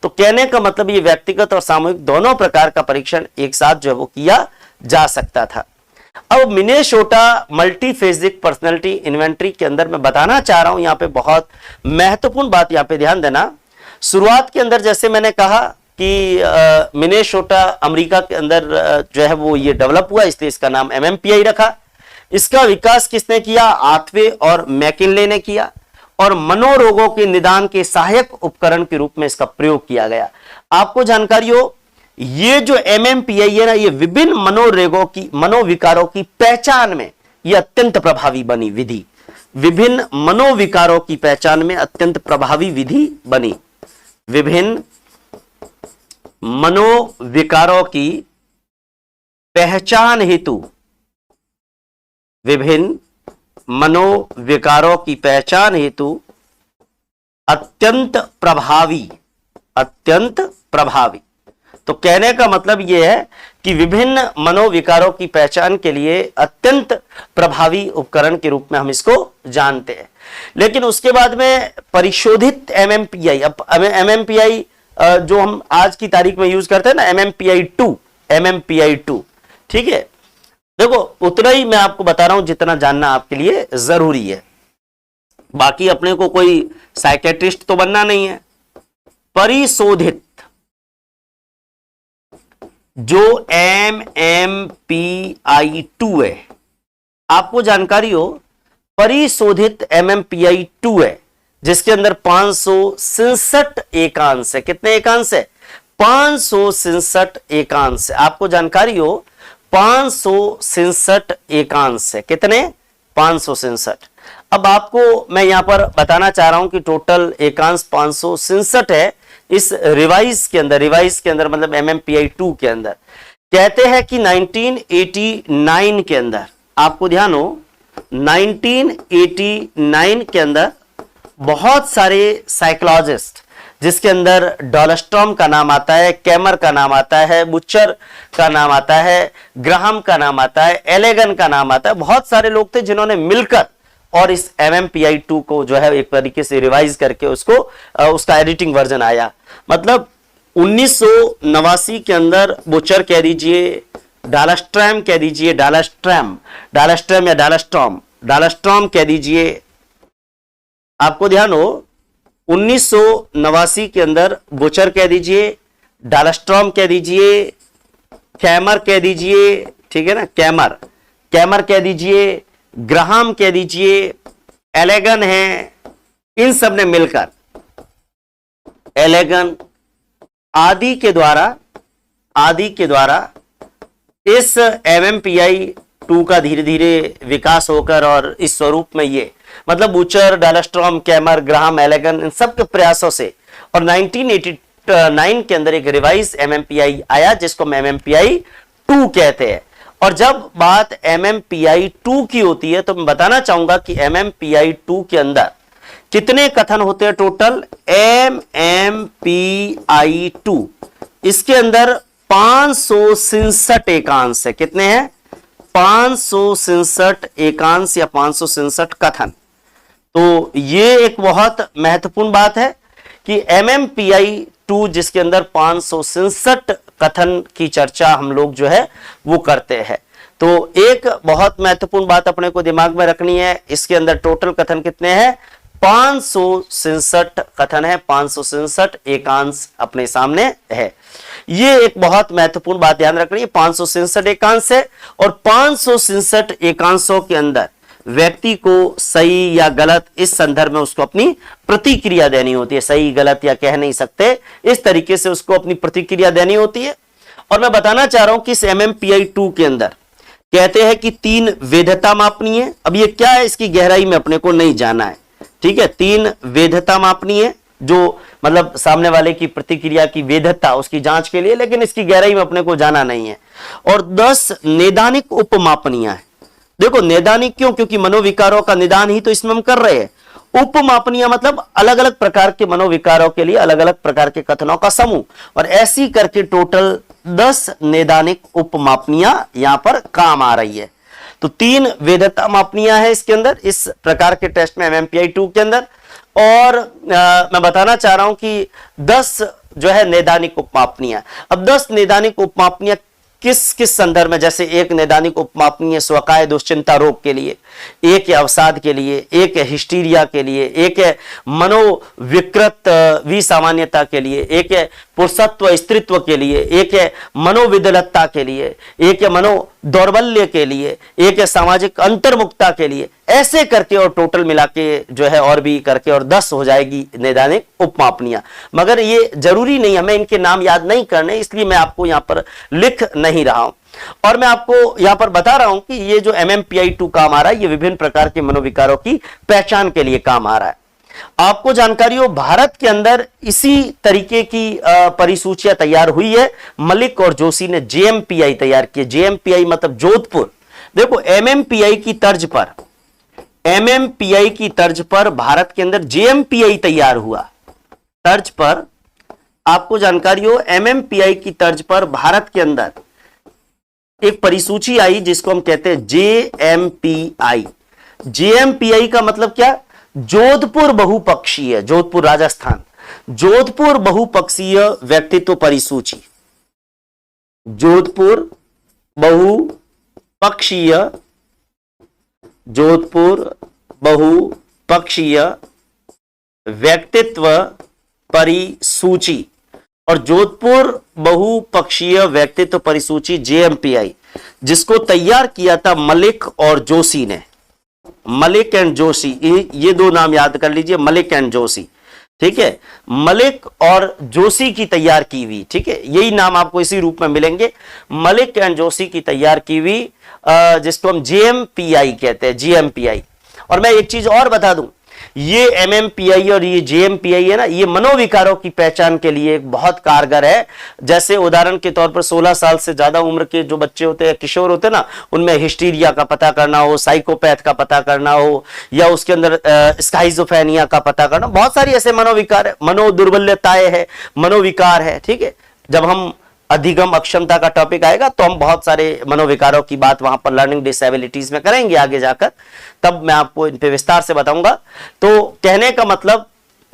तो कहने का मतलब ये व्यक्तिगत और सामूहिक दोनों प्रकार का परीक्षण एक साथ जो है वो किया जा सकता था। अब मिनेसोटा मल्टीफेजिक पर्सनैलिटी इन्वेंटरी के अंदर मैं बताना चाह रहा हूं, यहां पे बहुत महत्वपूर्ण बात यहां पे ध्यान देना। शुरुआत के अंदर जैसे मैंने कहा कि मिनेसोटा अमेरिका के अंदर जो है वो ये डेवलप हुआ, इसलिए इसका नाम MMPI रखा। इसका विकास किसने किया? हाथवे और मैकिनले ने किया, और मनोरोगों के निदान के सहायक उपकरण के रूप में इसका प्रयोग किया गया। आपको जानकारी हो, ये जो MMPI है ना, ये विभिन्न मनोरोगों की, मनोविकारों की पहचान में ये अत्यंत प्रभावी बनी विधि। विभिन्न मनोविकारों की पहचान में अत्यंत प्रभावी विधि बनी। विभिन्न मनोविकारों की पहचान हेतु, विभिन्न मनोविकारों की पहचान हेतु अत्यंत प्रभावी, अत्यंत प्रभावी। तो कहने का मतलब यह है कि विभिन्न मनोविकारों की पहचान के लिए अत्यंत प्रभावी उपकरण के रूप में हम इसको जानते हैं। लेकिन उसके बाद में परिशोधित MMPI, अब MMPI जो हम आज की तारीख में यूज करते हैं ना, MMPI 2, ठीक है। देखो उतना ही मैं आपको बता रहा हूं जितना जानना आपके लिए जरूरी है। बाकी अपने को कोई साइकेट्रिस्ट तो बनना नहीं है। परिशोधित जो MMPI 2 है, आपको जानकारी हो, परिशोधित MMPI 2 है जिसके अंदर 567 एकांश है। कितने एकांश है? 567 एकांश है। आपको जानकारी हो 567 एकांश है। कितने? 567। अब आपको मैं यहां पर बताना चाह रहा हूं कि टोटल एकांश 567 है इस रिवाइज के अंदर मतलब MMPI 2 के अंदर। कहते हैं कि 1989 के अंदर, आपको ध्यान हो, 1989 के अंदर बहुत सारे साइकोलॉजिस्ट, जिसके अंदर डॉलस्ट्रॉम का नाम आता है, कैमर का नाम आता है, बुचर का नाम आता है, ग्राहम का नाम आता है, एलेगन का नाम आता है, बहुत सारे लोग थे जिन्होंने मिलकर और इस MMPI 2 को जो है एक तरीके से रिवाइज करके उसको उसका एडिटिंग वर्जन आया। मतलब 1989 के अंदर बुचर कह दीजिए, डालस्ट्रैम कह दीजिए, डालस्ट्रैम या डालस्ट्रॉम कह दीजिए। आपको ध्यान हो, 1989 के अंदर बुचर कह दीजिए, डालस्ट्रॉम कह दीजिए, कैमर कह दीजिए, ठीक है ना, कैमर कह दीजिए, ग्राहम कह दीजिए, एलेगन है, इन सब ने मिलकर एलेगन आदि के द्वारा इस MMPI 2 का धीरे धीरे विकास होकर और इस स्वरूप में ये मतलब बुचर, डालस्ट्रॉम, कैमर, ग्राहम, एलेगन, इन सब के प्रयासों से और 1989 के अंदर एक रिवाइज MMPI आया जिसको हम MMPI 2 कहते हैं। और जब बात MMPI 2 की होती है तो मैं बताना चाहूंगा कि MMPI 2 के अंदर कितने कथन होते हैं टोटल। MMPI 2 इसके अंदर 567 एकांश है। कितने हैं? 567 एकांश या 567 कथन। तो ये एक बहुत महत्वपूर्ण बात है कि MMPI 2 जिसके अंदर 567 कथन की चर्चा हम लोग जो है वो करते हैं। तो एक बहुत महत्वपूर्ण बात अपने को दिमाग में रखनी है, इसके अंदर टोटल कथन कितने हैं? 567 कथन है, 567 एकांश अपने सामने है। ये एक बहुत महत्वपूर्ण बात ध्यान रखनी है। 567 एकांश है और 567 एकांशों के अंदर व्यक्ति को सही या गलत इस संदर्भ में उसको अपनी प्रतिक्रिया देनी होती है। सही गलत या कह नहीं सकते, इस तरीके से उसको अपनी प्रतिक्रिया देनी होती है। और मैं बताना चाह रहा हूं कि इस MMPI 2 के अंदर कहते हैं कि 3 वैधता मापनी है। अब ये क्या है, इसकी गहराई में अपने को नहीं जाना है, ठीक है। 3 वैधता मापनी है, जो मतलब सामने वाले की प्रतिक्रिया की वैधता उसकी जांच के लिए, लेकिन इसकी गहराई में अपने को जाना नहीं है। और 10 नैदानिक उपमापनियां है। देखो नैदानिक क्यों? क्योंकि मनोविकारों का निदान ही तो इसमें हम कर रहे हैं। उपमापनियां मतलब अलग अलग प्रकार के मनोविकारों के लिए अलग अलग प्रकार के कथनों का समूह, और ऐसी करके टोटल 10 नैदानिक उपमापनियां यहां पर काम आ रही है। तो 3 वैधता मापनियां है इसके अंदर, इस प्रकार के टेस्ट में MMPI 2 के अंदर। और मैं बताना चाह रहा हूं कि 10 जो है नैदानिक उपमापनियां। अब 10 नैदानिक उपमापनियां किस किस संदर्भ में, जैसे एक नैदानिक उपमापनीय स्वकाय दुश्चिंता रोग के लिए, एक है अवसाद के लिए, एक है हिस्टीरिया के लिए, एक है मनोविकृत विसामान्यता के लिए, एक है पुरुषत्व स्त्रीत्व के लिए, एक है मनोविदलता के लिए, एक है मनो दौर्बल्य के लिए, एक है सामाजिक अंतर्मुक्ता के लिए। ऐसे करके और टोटल मिला के जो है और भी करके और 10 हो जाएगी नैदानिक उपमापनियां। मगर ये जरूरी नहीं, हमें इनके नाम याद नहीं करने, इसलिए मैं आपको यहां पर लिख नहीं रहा हूं। और मैं आपको यहां पर बता रहा हूं कि ये जो MMPI 2 काम आ रहा है, ये विभिन्न प्रकार के मनोविकारों की पहचान के लिए काम आ रहा है। आपको जानकारी हो, भारत के अंदर इसी तरीके की परिसूचियां तैयार हुई है। मलिक और जोशी ने JMPI तैयार किए। JMPI मतलब जोधपुर। देखो MMPI की तर्ज पर भारत के अंदर JMPI तैयार हुआ। तर्ज पर आपको जानकारी हो, MMPI की तर्ज पर भारत के अंदर एक परिसूची आई जिसको हम कहते हैं JMPI। JMPI का मतलब क्या? जोधपुर बहुपक्षीय, जोधपुर राजस्थान, जोधपुर बहुपक्षीय व्यक्तित्व परिसूची। जोधपुर बहुपक्षीय व्यक्तित्व परिसूची। और जोधपुर बहुपक्षीय व्यक्तित्व परिसूची JMPI, जिसको तैयार किया था मलिक और जोशी ने। मलिक एंड जोशी, ये 2 नाम याद कर लीजिए, मलिक एंड जोशी, ठीक है। मलिक और जोशी की तैयार की हुई, ठीक है, यही नाम आपको इसी रूप में मिलेंगे। मलिक एंड जोशी की तैयार की हुई, जिसको हम JMPI कहते हैं, JMPI। और मैं एक चीज और बता दूं, ये MMPI और ये JMPI है ना, ये मनोविकारों की पहचान के लिए एक बहुत कारगर है। जैसे उदाहरण के तौर पर 16 साल से ज्यादा उम्र के जो बच्चे होते हैं, किशोर होते हैं ना, उनमें हिस्टीरिया का पता करना हो, साइकोपैथ का पता करना हो, या उसके अंदर स्काइजोफ्रेनिया का पता करना, बहुत सारी ऐसे मनोविकार है, मनोदुर्बल्यताएं है, मनोविकार है, ठीक है। जब हम अधिगम अक्षमता का टॉपिक आएगा तो हम बहुत सारे मनोविकारों की बात वहां पर लर्निंग डिसेबिलिटीज में करेंगे आगे जाकर, तब मैं आपको इन पे विस्तार से बताऊंगा। तो कहने का मतलब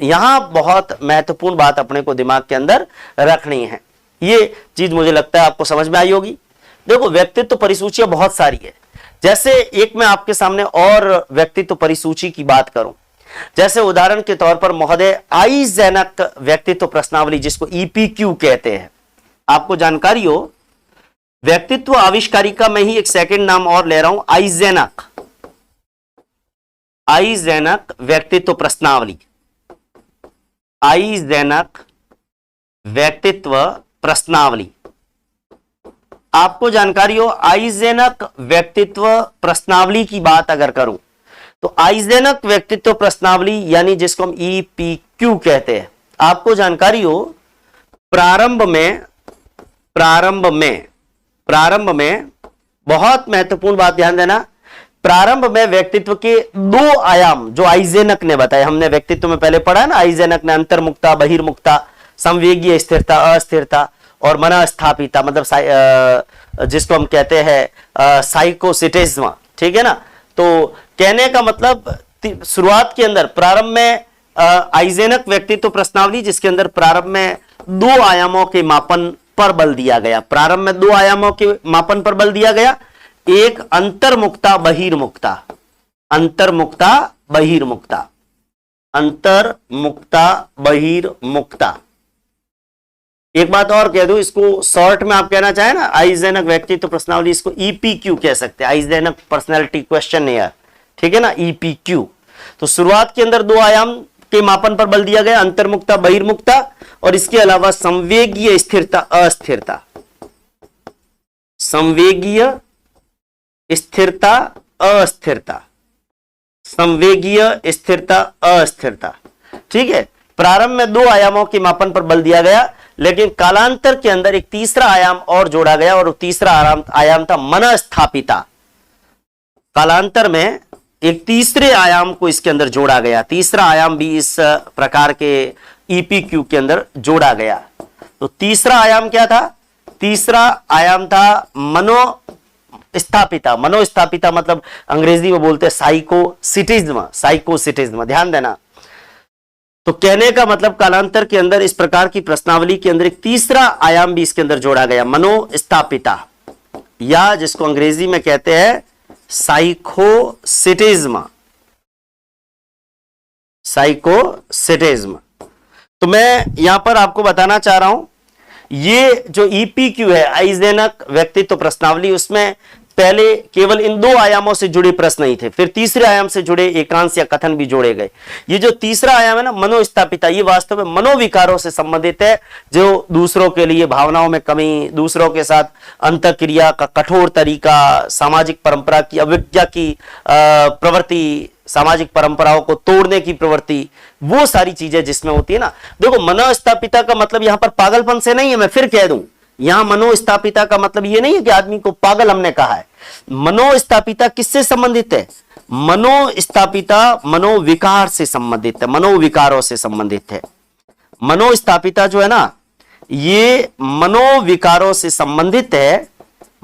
यहां बहुत महत्वपूर्ण बात अपने को दिमाग के अंदर रखनी है। ये चीज मुझे लगता है आपको समझ में आई होगी। देखो, व्यक्तित्व परिसूचियां बहुत सारी है। जैसे एक मैं आपके सामने और व्यक्तित्व परिसूची की बात करूं, जैसे उदाहरण के तौर पर महोदय आइजेनक व्यक्तित्व प्रश्नावली, जिसको ईपीक्यू कहते हैं, आपको जानकारी हो, व्यक्तित्व आविष्कारिका में ही एक सेकंड नाम और ले रहा हूं, आइजेनक। आइजेनक व्यक्तित्व प्रश्नावली, आइजेनक व्यक्तित्व प्रश्नावली। आपको जानकारी हो, आइजेनक व्यक्तित्व प्रश्नावली की बात अगर करूं तो आइजेनक व्यक्तित्व प्रश्नावली यानी जिसको हम ईपीक्यू कहते हैं, आपको जानकारी हो, प्रारंभ में बहुत महत्वपूर्ण बात ध्यान देना, प्रारंभ में व्यक्तित्व के दो आयाम जो आइजेनक ने बताए, हमने व्यक्तित्व में पहले पढ़ा ना, आइजेनक ने अंतर्मुक्ता, बहिर्मुक्ता, संवेगीय स्थिरता, अस्थिरता और मनस्थापिता, मतलब जिसको हम कहते हैं साइकोसिटिज्म, ठीक है ना। तो कहने का मतलब शुरुआत के अंदर प्रारंभ में आइजेनक व्यक्तित्व प्रश्नावली, जिसके अंदर प्रारंभ में दो आयामों के मापन पर बल दिया गया, प्रारंभ में दो आयामों के मापन पर बल दिया गया, एक अंतर्मुक्ता बहिर्मुक्ता, अंतर्मुक्ता बहिर्मुक्ता, अंतर्मुक्ता बहिर्मुक्ता। एक बात और कह दूं, इसको शॉर्ट में आप कहना चाहे ना, आइजेनक व्यक्तित्व प्रश्नावली, इसको ईपीक्यू कह सकते हैं, आइजेनक पर्सनैलिटी क्वेश्चनएयर, ठीक है ना, ईपीक्यू। तो शुरुआत के अंदर दो आयाम के मापन पर बल दिया गया, अंतर्मुक्ता बहिर्मुक्ता, और इसके अलावा संवेगीय स्थिरता अस्थिरता, संवेगीय स्थिरता अस्थिरता, संवेगीय स्थिरता अस्थिरता, ठीक है। प्रारंभ में दो आयामों के मापन पर बल दिया गया, लेकिन कालांतर के अंदर एक तीसरा आयाम और जोड़ा गया, और तीसरा आयाम था मनस्थापिता। कालांतर में एक तीसरे आयाम को इसके अंदर जोड़ा गया, तीसरा आयाम भी इस प्रकार के ईपीक्यू के अंदर जोड़ा गया। तो तीसरा आयाम क्या था? तीसरा आयाम था मनोस्थापिता। मनोस्थापिता मतलब अंग्रेजी में बोलते हैं साइकोसिटिज्म, साइकोसिटिज्म, ध्यान देना। तो कहने का मतलब कालांतर के अंदर इस प्रकार की प्रश्नावली के अंदर एक तीसरा आयाम भी इसके अंदर जोड़ा गया, मनोस्थापिता, या जिसको अंग्रेजी में कहते हैं साइकोसिटिज्म, साइकोसिटिज्म। तो मैं यहां पर आपको बताना चाह रहा हूं, ये जो ईपीक्यू है, आइजेनक व्यक्तित्व प्रश्नावली, उसमें पहले केवल इन दो आयामों से जुड़े प्रश्न नहीं थे, फिर तीसरे आयाम से जुड़े एकांश या कथन भी जोड़े गए। ये जो तीसरा आयाम है ना, मनोस्थापिता, ये वास्तव में मनोविकारों से संबंधित है, जो दूसरों के लिए भावनाओं में कमी, दूसरों के साथ अंतःक्रिया का कठोर तरीका, सामाजिक परंपरा की अवज्ञा की प्रवृत्ति, सामाजिक परंपराओं को तोड़ने की प्रवृत्ति, वो सारी चीजें जिसमें होती है ना। देखो, मनोस्थापिता का मतलब यहां पर पागलपन से नहीं है, मैं फिर कह दूं, यहां मनोस्थापिता का मतलब यह नहीं है कि आदमी को पागल हमने कहा है। मनोस्थापिता किससे संबंधित है? मनोस्थापिता मनोविकार से संबंधित है, मनोविकारों से संबंधित है। मनोस्थापिता जो है ना, ये मनोविकारों से संबंधित है,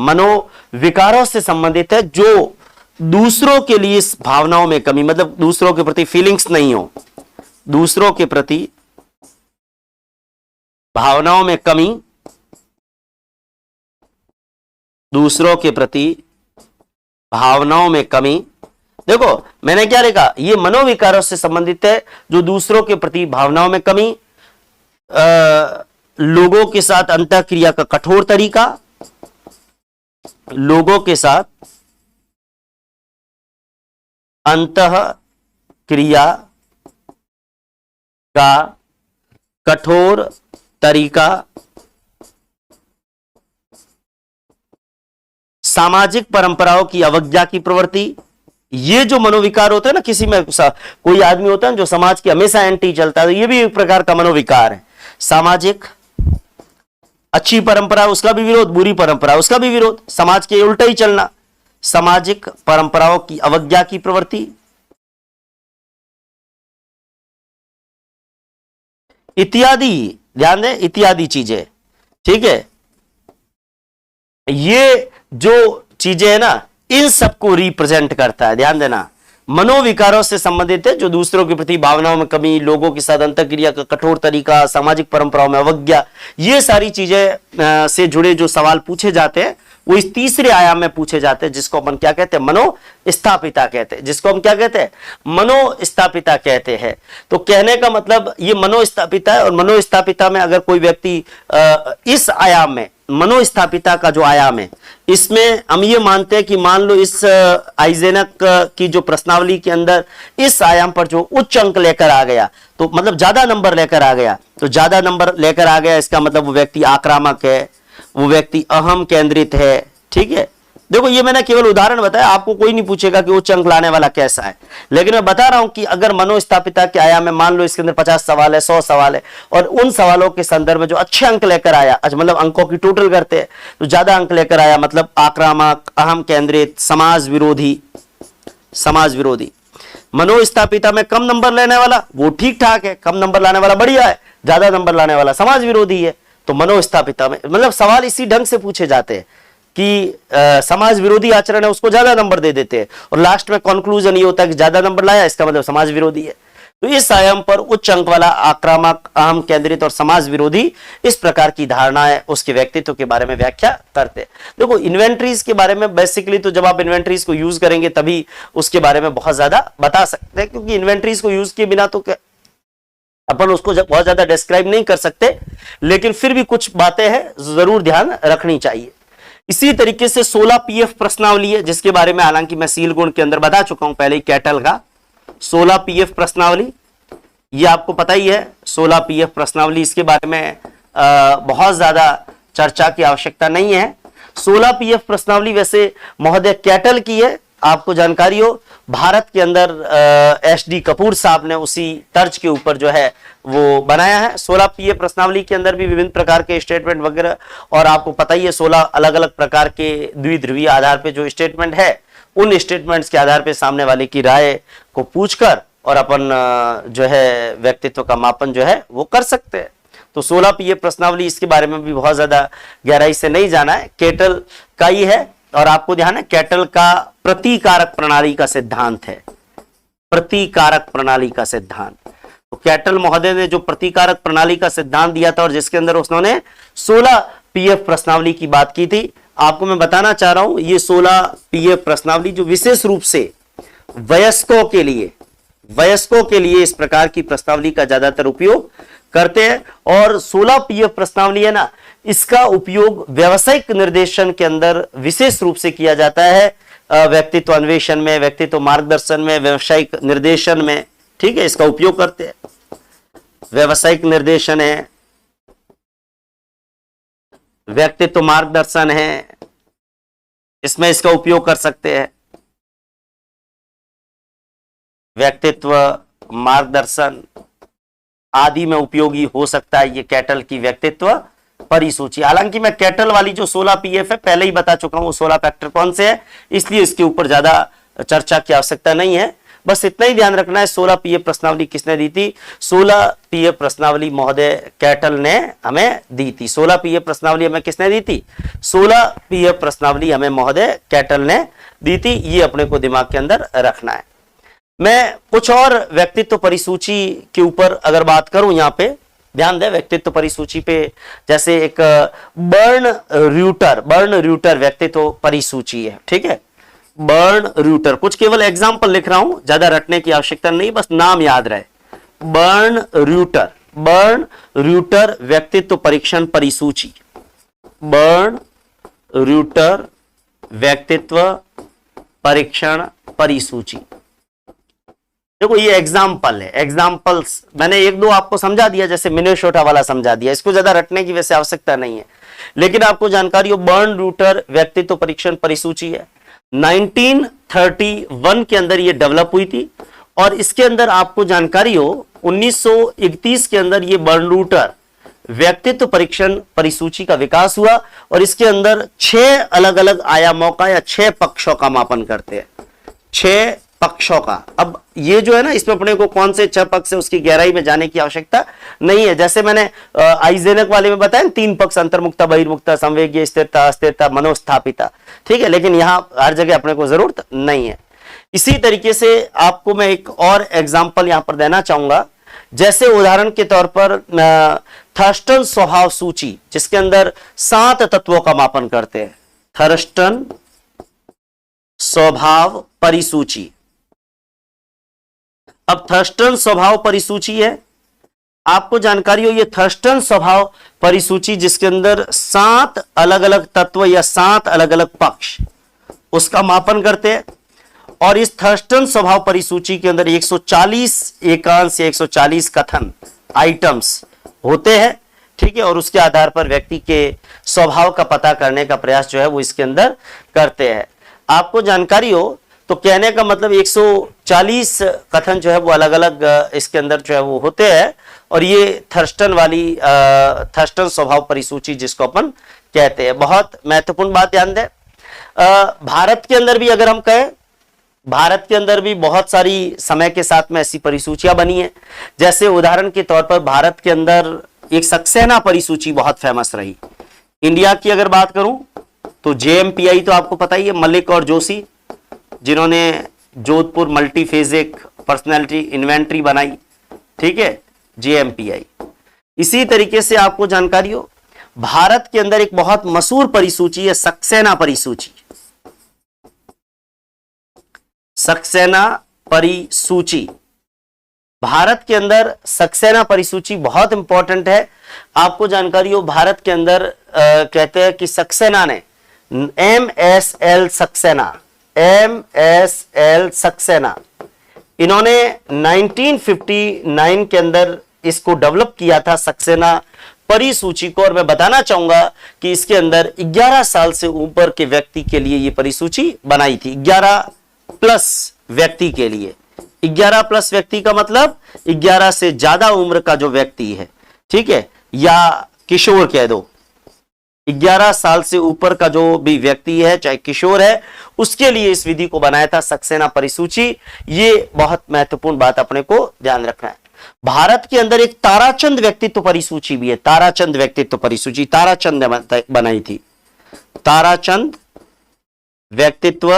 मनोविकारों से संबंधित है, जो दूसरों के लिए भावनाओं में कमी, मतलब दूसरों के प्रति फीलिंग्स नहीं हो, दूसरों के प्रति भावनाओं में कमी, दूसरों के प्रति भावनाओं में कमी। देखो, मैंने क्या लिखा, ये मनोविकारों से संबंधित है, जो दूसरों के प्रति भावनाओं में कमी, लोगों के साथ अंतःक्रिया का कठोर तरीका, लोगों के साथ अंतःक्रिया का कठोर तरीका, सामाजिक परंपराओं की अवज्ञा की प्रवृत्ति। ये जो मनोविकार होते हैं ना, किसी में कोई आदमी होता है जो समाज की हमेशा एंटी चलता है, ये भी एक प्रकार का मनोविकार है। सामाजिक, अच्छी परंपरा उसका भी विरोध, बुरी परंपरा उसका भी विरोध, समाज के उल्टा ही चलना, सामाजिक परंपराओं की अवज्ञा की प्रवृत्ति इत्यादि। ध्यान दें, इत्यादि चीजें, ठीक है। ये जो चीजें है ना, इन सबको रिप्रेजेंट करता है, ध्यान देना, मनोविकारों से संबंधित है, जो दूसरों के प्रति भावनाओं में कमी, लोगों के साथ अंतःक्रिया का कठोर तरीका, सामाजिक परंपराओं में अवज्ञा, ये सारी चीजें से जुड़े जो सवाल पूछे जाते हैं वो इस तीसरे आयाम में पूछे जाते हैं, जिसको अपन क्या कहते हैं, मनोस्थापिता कहते हैं, जिसको हम क्या कहते हैं, मनोस्थापिता कहते हैं। तो कहने का मतलब ये मनोस्थापिता है, और मनोस्थापिता में अगर कोई व्यक्ति इस आयाम में, मनोस्थापिता का जो आयाम है, इसमें हम ये मानते हैं कि मान लो इस आइजेनक की जो प्रश्नावली के अंदर इस आयाम पर जो उच्च अंक लेकर आ गया, तो मतलब ज्यादा नंबर लेकर आ गया, तो ज्यादा नंबर लेकर आ गया इसका मतलब वो व्यक्ति आक्रामक है, वो व्यक्ति अहम केंद्रित है। ठीक है, देखो ये मैंने केवल उदाहरण बताया, आपको कोई नहीं पूछेगा कि उच्च अंक लाने वाला कैसा है, लेकिन मैं बता रहा हूं कि अगर मनोस्थापिता के आयाम में मान लो इसके अंदर 50 सवाल है, 100 सवाल है, और उन सवालों के संदर्भ में जो अच्छे अंक लेकर आया, अच्छा मतलब अंकों की टोटल करते हैं तो ज्यादा अंक लेकर आया, मतलब आक्रामक, अहम केंद्रित, समाज विरोधी। मनोस्थापिता में कम नंबर लेने वाला वो ठीक ठाक है, कम नंबर लाने वाला बढ़िया है, ज्यादा नंबर लाने वाला समाज विरोधी है। तो मनोस्थापिता में मतलब सवाल इसी ढंग से पूछे जाते हैं कि समाज विरोधी आचरण है उसको ज्यादा नंबर दे देते हैं, और लास्ट में कंक्लूजन ये होता है कि ज्यादा नंबर लाया इसका मतलब समाज विरोधी है। तो इस आयाम पर उच्च अंक वाला आक्रामक, अहम केंद्रित और समाज विरोधी, इस प्रकार की धारणाएं उसके व्यक्तित्व के बारे में व्याख्या करते हैं। देखो इन्वेंटरीज के बारे में बेसिकली तो जब आप इन्वेंटरीज को यूज करेंगे तभी उसके बारे में बहुत ज्यादा बता सकते हैं, क्योंकि इन्वेंटरीज को यूज किए बिना तो अपन उसको बहुत ज्यादा डिस्क्राइब नहीं कर सकते, लेकिन फिर भी कुछ बातें हैं जरूर ध्यान रखनी चाहिए। इसी तरीके से 16 पीएफ प्रश्नावली है, जिसके बारे में हालांकि मैं सील गुण के अंदर बता चुका हूं पहले ही, कैटल का 16 पीएफ प्रश्नावली, ये आपको पता ही है 16 पीएफ प्रश्नावली, इसके बारे में बहुत ज्यादा चर्चा की आवश्यकता नहीं है। 16 पीएफ प्रश्नावली वैसे महोदय कैटल की है, आपको जानकारी हो, भारत के अंदर एसडी कपूर साहब ने उसी तर्ज के ऊपर जो है वो बनाया है। 16 पीएफ प्रश्नावली के अंदर भी विभिन्न प्रकार के स्टेटमेंट वगैरह, और आपको पता ही है 16 अलग अलग प्रकार के द्विध्रुवीय आधार पे जो स्टेटमेंट है, उन स्टेटमेंट्स के आधार पे सामने वाले की राय को पूछकर और अपन जो है व्यक्तित्व का मापन जो है वो कर सकते हैं। तो 16 पीएफ प्रश्नावली, इसके बारे में भी बहुत ज्यादा गहराई से नहीं जाना है, कैटल का ही है। और आपको ध्यान है कैटल का प्रतिकारक प्रणाली का सिद्धांत है, प्रतिकारक प्रणाली का सिद्धांत। तो कैटल महोदय ने जो प्रतिकारक प्रणाली का सिद्धांत दिया था और जिसके अंदर उन्होंने 16 पीएफ प्रश्नावली की बात की थी, आपको मैं बताना चाह रहा हूं ये 16 पीएफ प्रश्नावली जो विशेष रूप से वयस्कों के लिए इस प्रकार की प्रश्नावली का ज्यादातर उपयोग करते हैं। और 16 पीएफ प्रश्नावली है ना, इसका उपयोग व्यावसायिक निर्देशन के अंदर विशेष रूप से किया जाता है, व्यक्तित्व अन्वेषण में, व्यक्तित्व मार्गदर्शन में, व्यावसायिक निर्देशन में। ठीक है, इसका उपयोग करते हैं, व्यावसायिक निर्देशन है, व्यक्तित्व मार्गदर्शन है, इसमें इसका उपयोग कर सकते हैं। व्यक्तित्व मार्गदर्शन आदि में उपयोगी हो सकता है ये कैटल की व्यक्तित्व परिसूची। हालांकि मैं कैटल वाली जो 16 पीएफ है पहले ही बता चुका हूं 16 फैक्टर कौन से है, इसलिए इसके ऊपर ज्यादा चर्चा की आवश्यकता नहीं है। बस इतना ही ध्यान रखना है 16 पीएफ प्रश्नावली किसने दी थी, 16 पीएफ प्रश्नावली महोदय कैटल ने हमें दी थी। 16 पीएफ प्रश्नावली हमें किसने दी थी, 16 पीएफ प्रश्नावली हमें महोदय कैटल ने दी थी, ये अपने को दिमाग के अंदर रखना है। मैं कुछ और व्यक्तित्व परिसूची के ऊपर अगर बात करूं, यहां पे ध्यान दें व्यक्तित्व परिसूची पे, जैसे एक बर्न र्यूटर व्यक्तित्व परिसूची है। ठीक है, बर्न र्यूटर, कुछ केवल एग्जाम्पल लिख रहा हूं, ज्यादा रटने की आवश्यकता नहीं, बस नाम याद रहे। बर्न र्यूटर व्यक्तित्व परीक्षण परिसूची, बर्न र्यूटर व्यक्तित्व परीक्षण परिसूची। देखो ये एग्जाम्पल है, एग्जाम्पल्स मैंने एक दो आपको समझा दिया, जैसे मिनेसोटा वाला समझा दिया, इसको ज्यादा रटने की वैसे आवश्यकता नहीं है, लेकिन आपको जानकारी हो बर्न र्यूटर व्यक्तित्व परीक्षण परिसूची है। 1931 के अंदर ये डेवलप हुई थी, और इसके अंदर आपको जानकारी हो 1931 के अंदर ये बर्न र्यूटर व्यक्तित्व परीक्षण परिसूची का विकास हुआ, और इसके अंदर 6 अलग अलग आयामों का या 6 पक्षों का मापन करते हैं, 6 पक्षों का। अब ये जो है ना, इसमें अपने को कौन से 6 पक्ष है उसकी गहराई में जाने की आवश्यकता नहीं है। जैसे मैंने आइजेनक वाले में बताया 3 पक्ष, अंतर्मुक्ता, बहिर्मुक्ता, संवेगीय, स्थिरता, अस्थिरता, मनोस्थापिता। ठीक है, लेकिन यहां हर जगह अपने को जरूरत नहीं है। इसी तरीके से आपको मैं एक और एग्जाम्पल यहां पर देना चाहूंगा। जैसे उदाहरण के तौर पर थर्स्टन स्वभाव सूची, जिसके अंदर 7 तत्वों का मापन करते हैं। थर्स्टन स्वभाव परिसूची। अब थर्स्टन स्वभाव परिसूची है, आपको जानकारी हो, ये थर्स्टन स्वभाव परिसूची जिसके अंदर 7 अलग अलग तत्व या 7 अलग अलग पक्ष उसका मापन करते हैं। और इस थर्स्टन स्वभाव परिसूची के अंदर 140 एकांश या 140 कथन आइटम्स होते हैं, ठीक है। और उसके आधार पर व्यक्ति के स्वभाव का पता करने का प्रयास जो है वो इसके अंदर करते हैं। आपको जानकारी हो तो कहने का मतलब 140 कथन जो है वो अलग अलग इसके अंदर जो है वो होते हैं। और ये थर्स्टन स्वभाव परिसूची जिसको अपन कहते हैं। बहुत महत्वपूर्ण बात ध्यान दें, भारत के अंदर भी अगर हम कहें, भारत के अंदर भी बहुत सारी समय के साथ में ऐसी परिसूचियां बनी है। जैसे उदाहरण के तौर पर भारत के अंदर एक सक्सेना परिसूची बहुत फेमस रही। इंडिया की अगर बात करूं तो JMPI तो आपको पता ही है, मलिक और जोशी, जिन्होंने जोधपुर मल्टीफेजिक पर्सनैलिटी इन्वेंट्री बनाई, ठीक है, JMPI। इसी तरीके से आपको जानकारी हो, भारत के अंदर एक बहुत मशहूर परिसूची है सक्सेना परिसूची। सक्सेना परिसूची, भारत के अंदर सक्सेना परिसूची बहुत इंपॉर्टेंट है। आपको जानकारी हो, भारत के अंदर कहते हैं कि सक्सेना ने MSL सक्सेना, इन्होंने 1959 के अंदर इसको डेवलप किया था सक्सेना परिसूची को। और मैं बताना चाहूंगा कि इसके अंदर 11 साल से ऊपर के व्यक्ति के लिए ये परिसूची बनाई थी। 11 प्लस व्यक्ति के लिए। 11 प्लस व्यक्ति का मतलब 11 से ज्यादा उम्र का जो व्यक्ति है, ठीक है, या किशोर कह दो, 11 साल से ऊपर का जो भी व्यक्ति है, चाहे किशोर है, उसके लिए इस विधि को बनाया था सक्सेना परिसूची। ये बहुत महत्वपूर्ण बात अपने को ध्यान रखना है। भारत के अंदर एक ताराचंद व्यक्तित्व परिसूची भी है। ताराचंद व्यक्तित्व परिसूची ताराचंद ने बनाई थी। ताराचंद व्यक्तित्व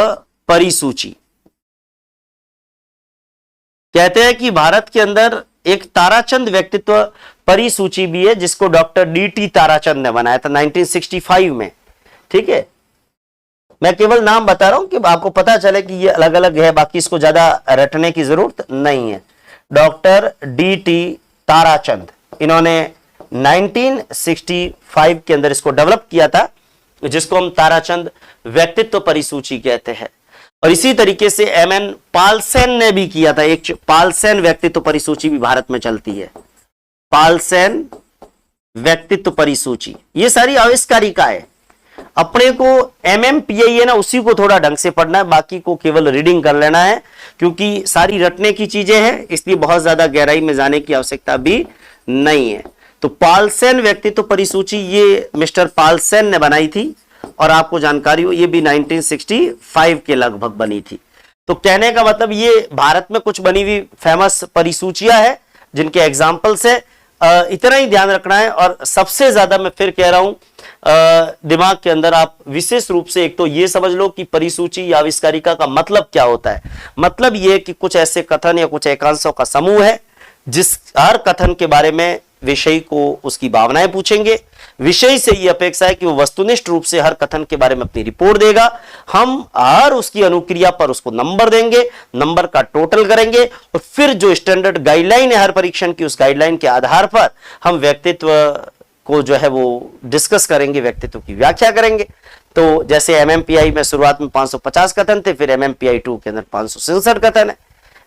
परिसूची, कहते हैं कि भारत के अंदर एक ताराचंद व्यक्तित्व परिसूची भी है जिसको डॉक्टर DT ताराचंद ने बनाया था 1965 में, ठीक है। मैं केवल नाम बता रहा हूं कि आपको पता चले कि ये अलग अलग है, बाकी इसको ज्यादा रटने की जरूरत नहीं है। डॉक्टर DT ताराचंद, इन्होंने 1965 के अंदर इसको डेवलप किया था, जिसको हम ताराचंद व्यक्तित्व परिसूची कहते हैं। और इसी तरीके से MN पालसेन ने भी किया था। एक पालसेन व्यक्तित्व परिसूची भी भारत में चलती है। पालसेन व्यक्तित्व परिसूची, ये सारी आविष्कारिका है। अपने को MMPI है ना, उसी को थोड़ा ढंग से पढ़ना है, बाकी को केवल रीडिंग कर लेना है, क्योंकि सारी रटने की चीजें हैं, इसलिए बहुत ज्यादा गहराई में जाने की आवश्यकता भी नहीं है। तो पालसेन व्यक्तित्व परिसूची ये मिस्टर पालसेन ने बनाई थी। और आपको जानकारी हो, ये भी 1965 के लगभग बनी थी। तो कहने का मतलब ये भारत में कुछ बनी हुई फेमस परिसूचियां है जिनके एग्जाम्पल्स है। इतना ही ध्यान रखना है। और सबसे ज्यादा मैं फिर कह रहा हूं, दिमाग के अंदर आप विशेष रूप से एक तो ये समझ लो कि परिसूची या आविष्कारिका का मतलब क्या होता है। मतलब ये कि कुछ ऐसे कथन या कुछ एकांशों का समूह है, जिस हर कथन के बारे में विषय को उसकी भावनाएं पूछेंगे। विषय से ये अपेक्षा है कि वो वस्तुनिष्ठ रूप से हर कथन के बारे में अपनी रिपोर्ट देगा। हम हर उसकी अनुक्रिया पर उसको नंबर देंगे, नंबर का टोटल करेंगे, और फिर जो स्टैंडर्ड गाइडलाइन है हर परीक्षण की, उस गाइडलाइन के आधार पर हम व्यक्तित्व को जो है वो डिस्कस करेंगे, व्यक्तित्व की व्याख्या करेंगे। तो जैसे MMPI में शुरुआत में 550 कथन थे, फिर MMPI 2 के अंदर 567 कथन है।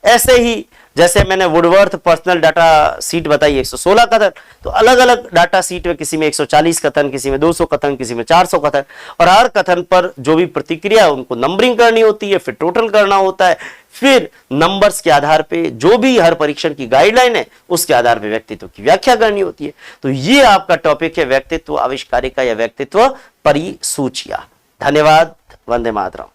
ऐसे ही जैसे मैंने वुडवर्थ पर्सनल डाटा सीट बताई 116 कथन, तो अलग अलग डाटा सीट में किसी में 140 कथन, किसी में 200 कथन, किसी में 400 कथन, और हर कथन पर जो भी प्रतिक्रिया है उनको नंबरिंग करनी होती है, फिर टोटल करना होता है, फिर नंबर्स के आधार पे जो भी हर परीक्षण की गाइडलाइन है उसके आधार पे व्यक्तित्व की व्याख्या करनी होती है। तो ये आपका टॉपिक है व्यक्तित्व आविष्कारिका या व्यक्तित्व परिसूचियां। धन्यवाद। वंदे मातरम।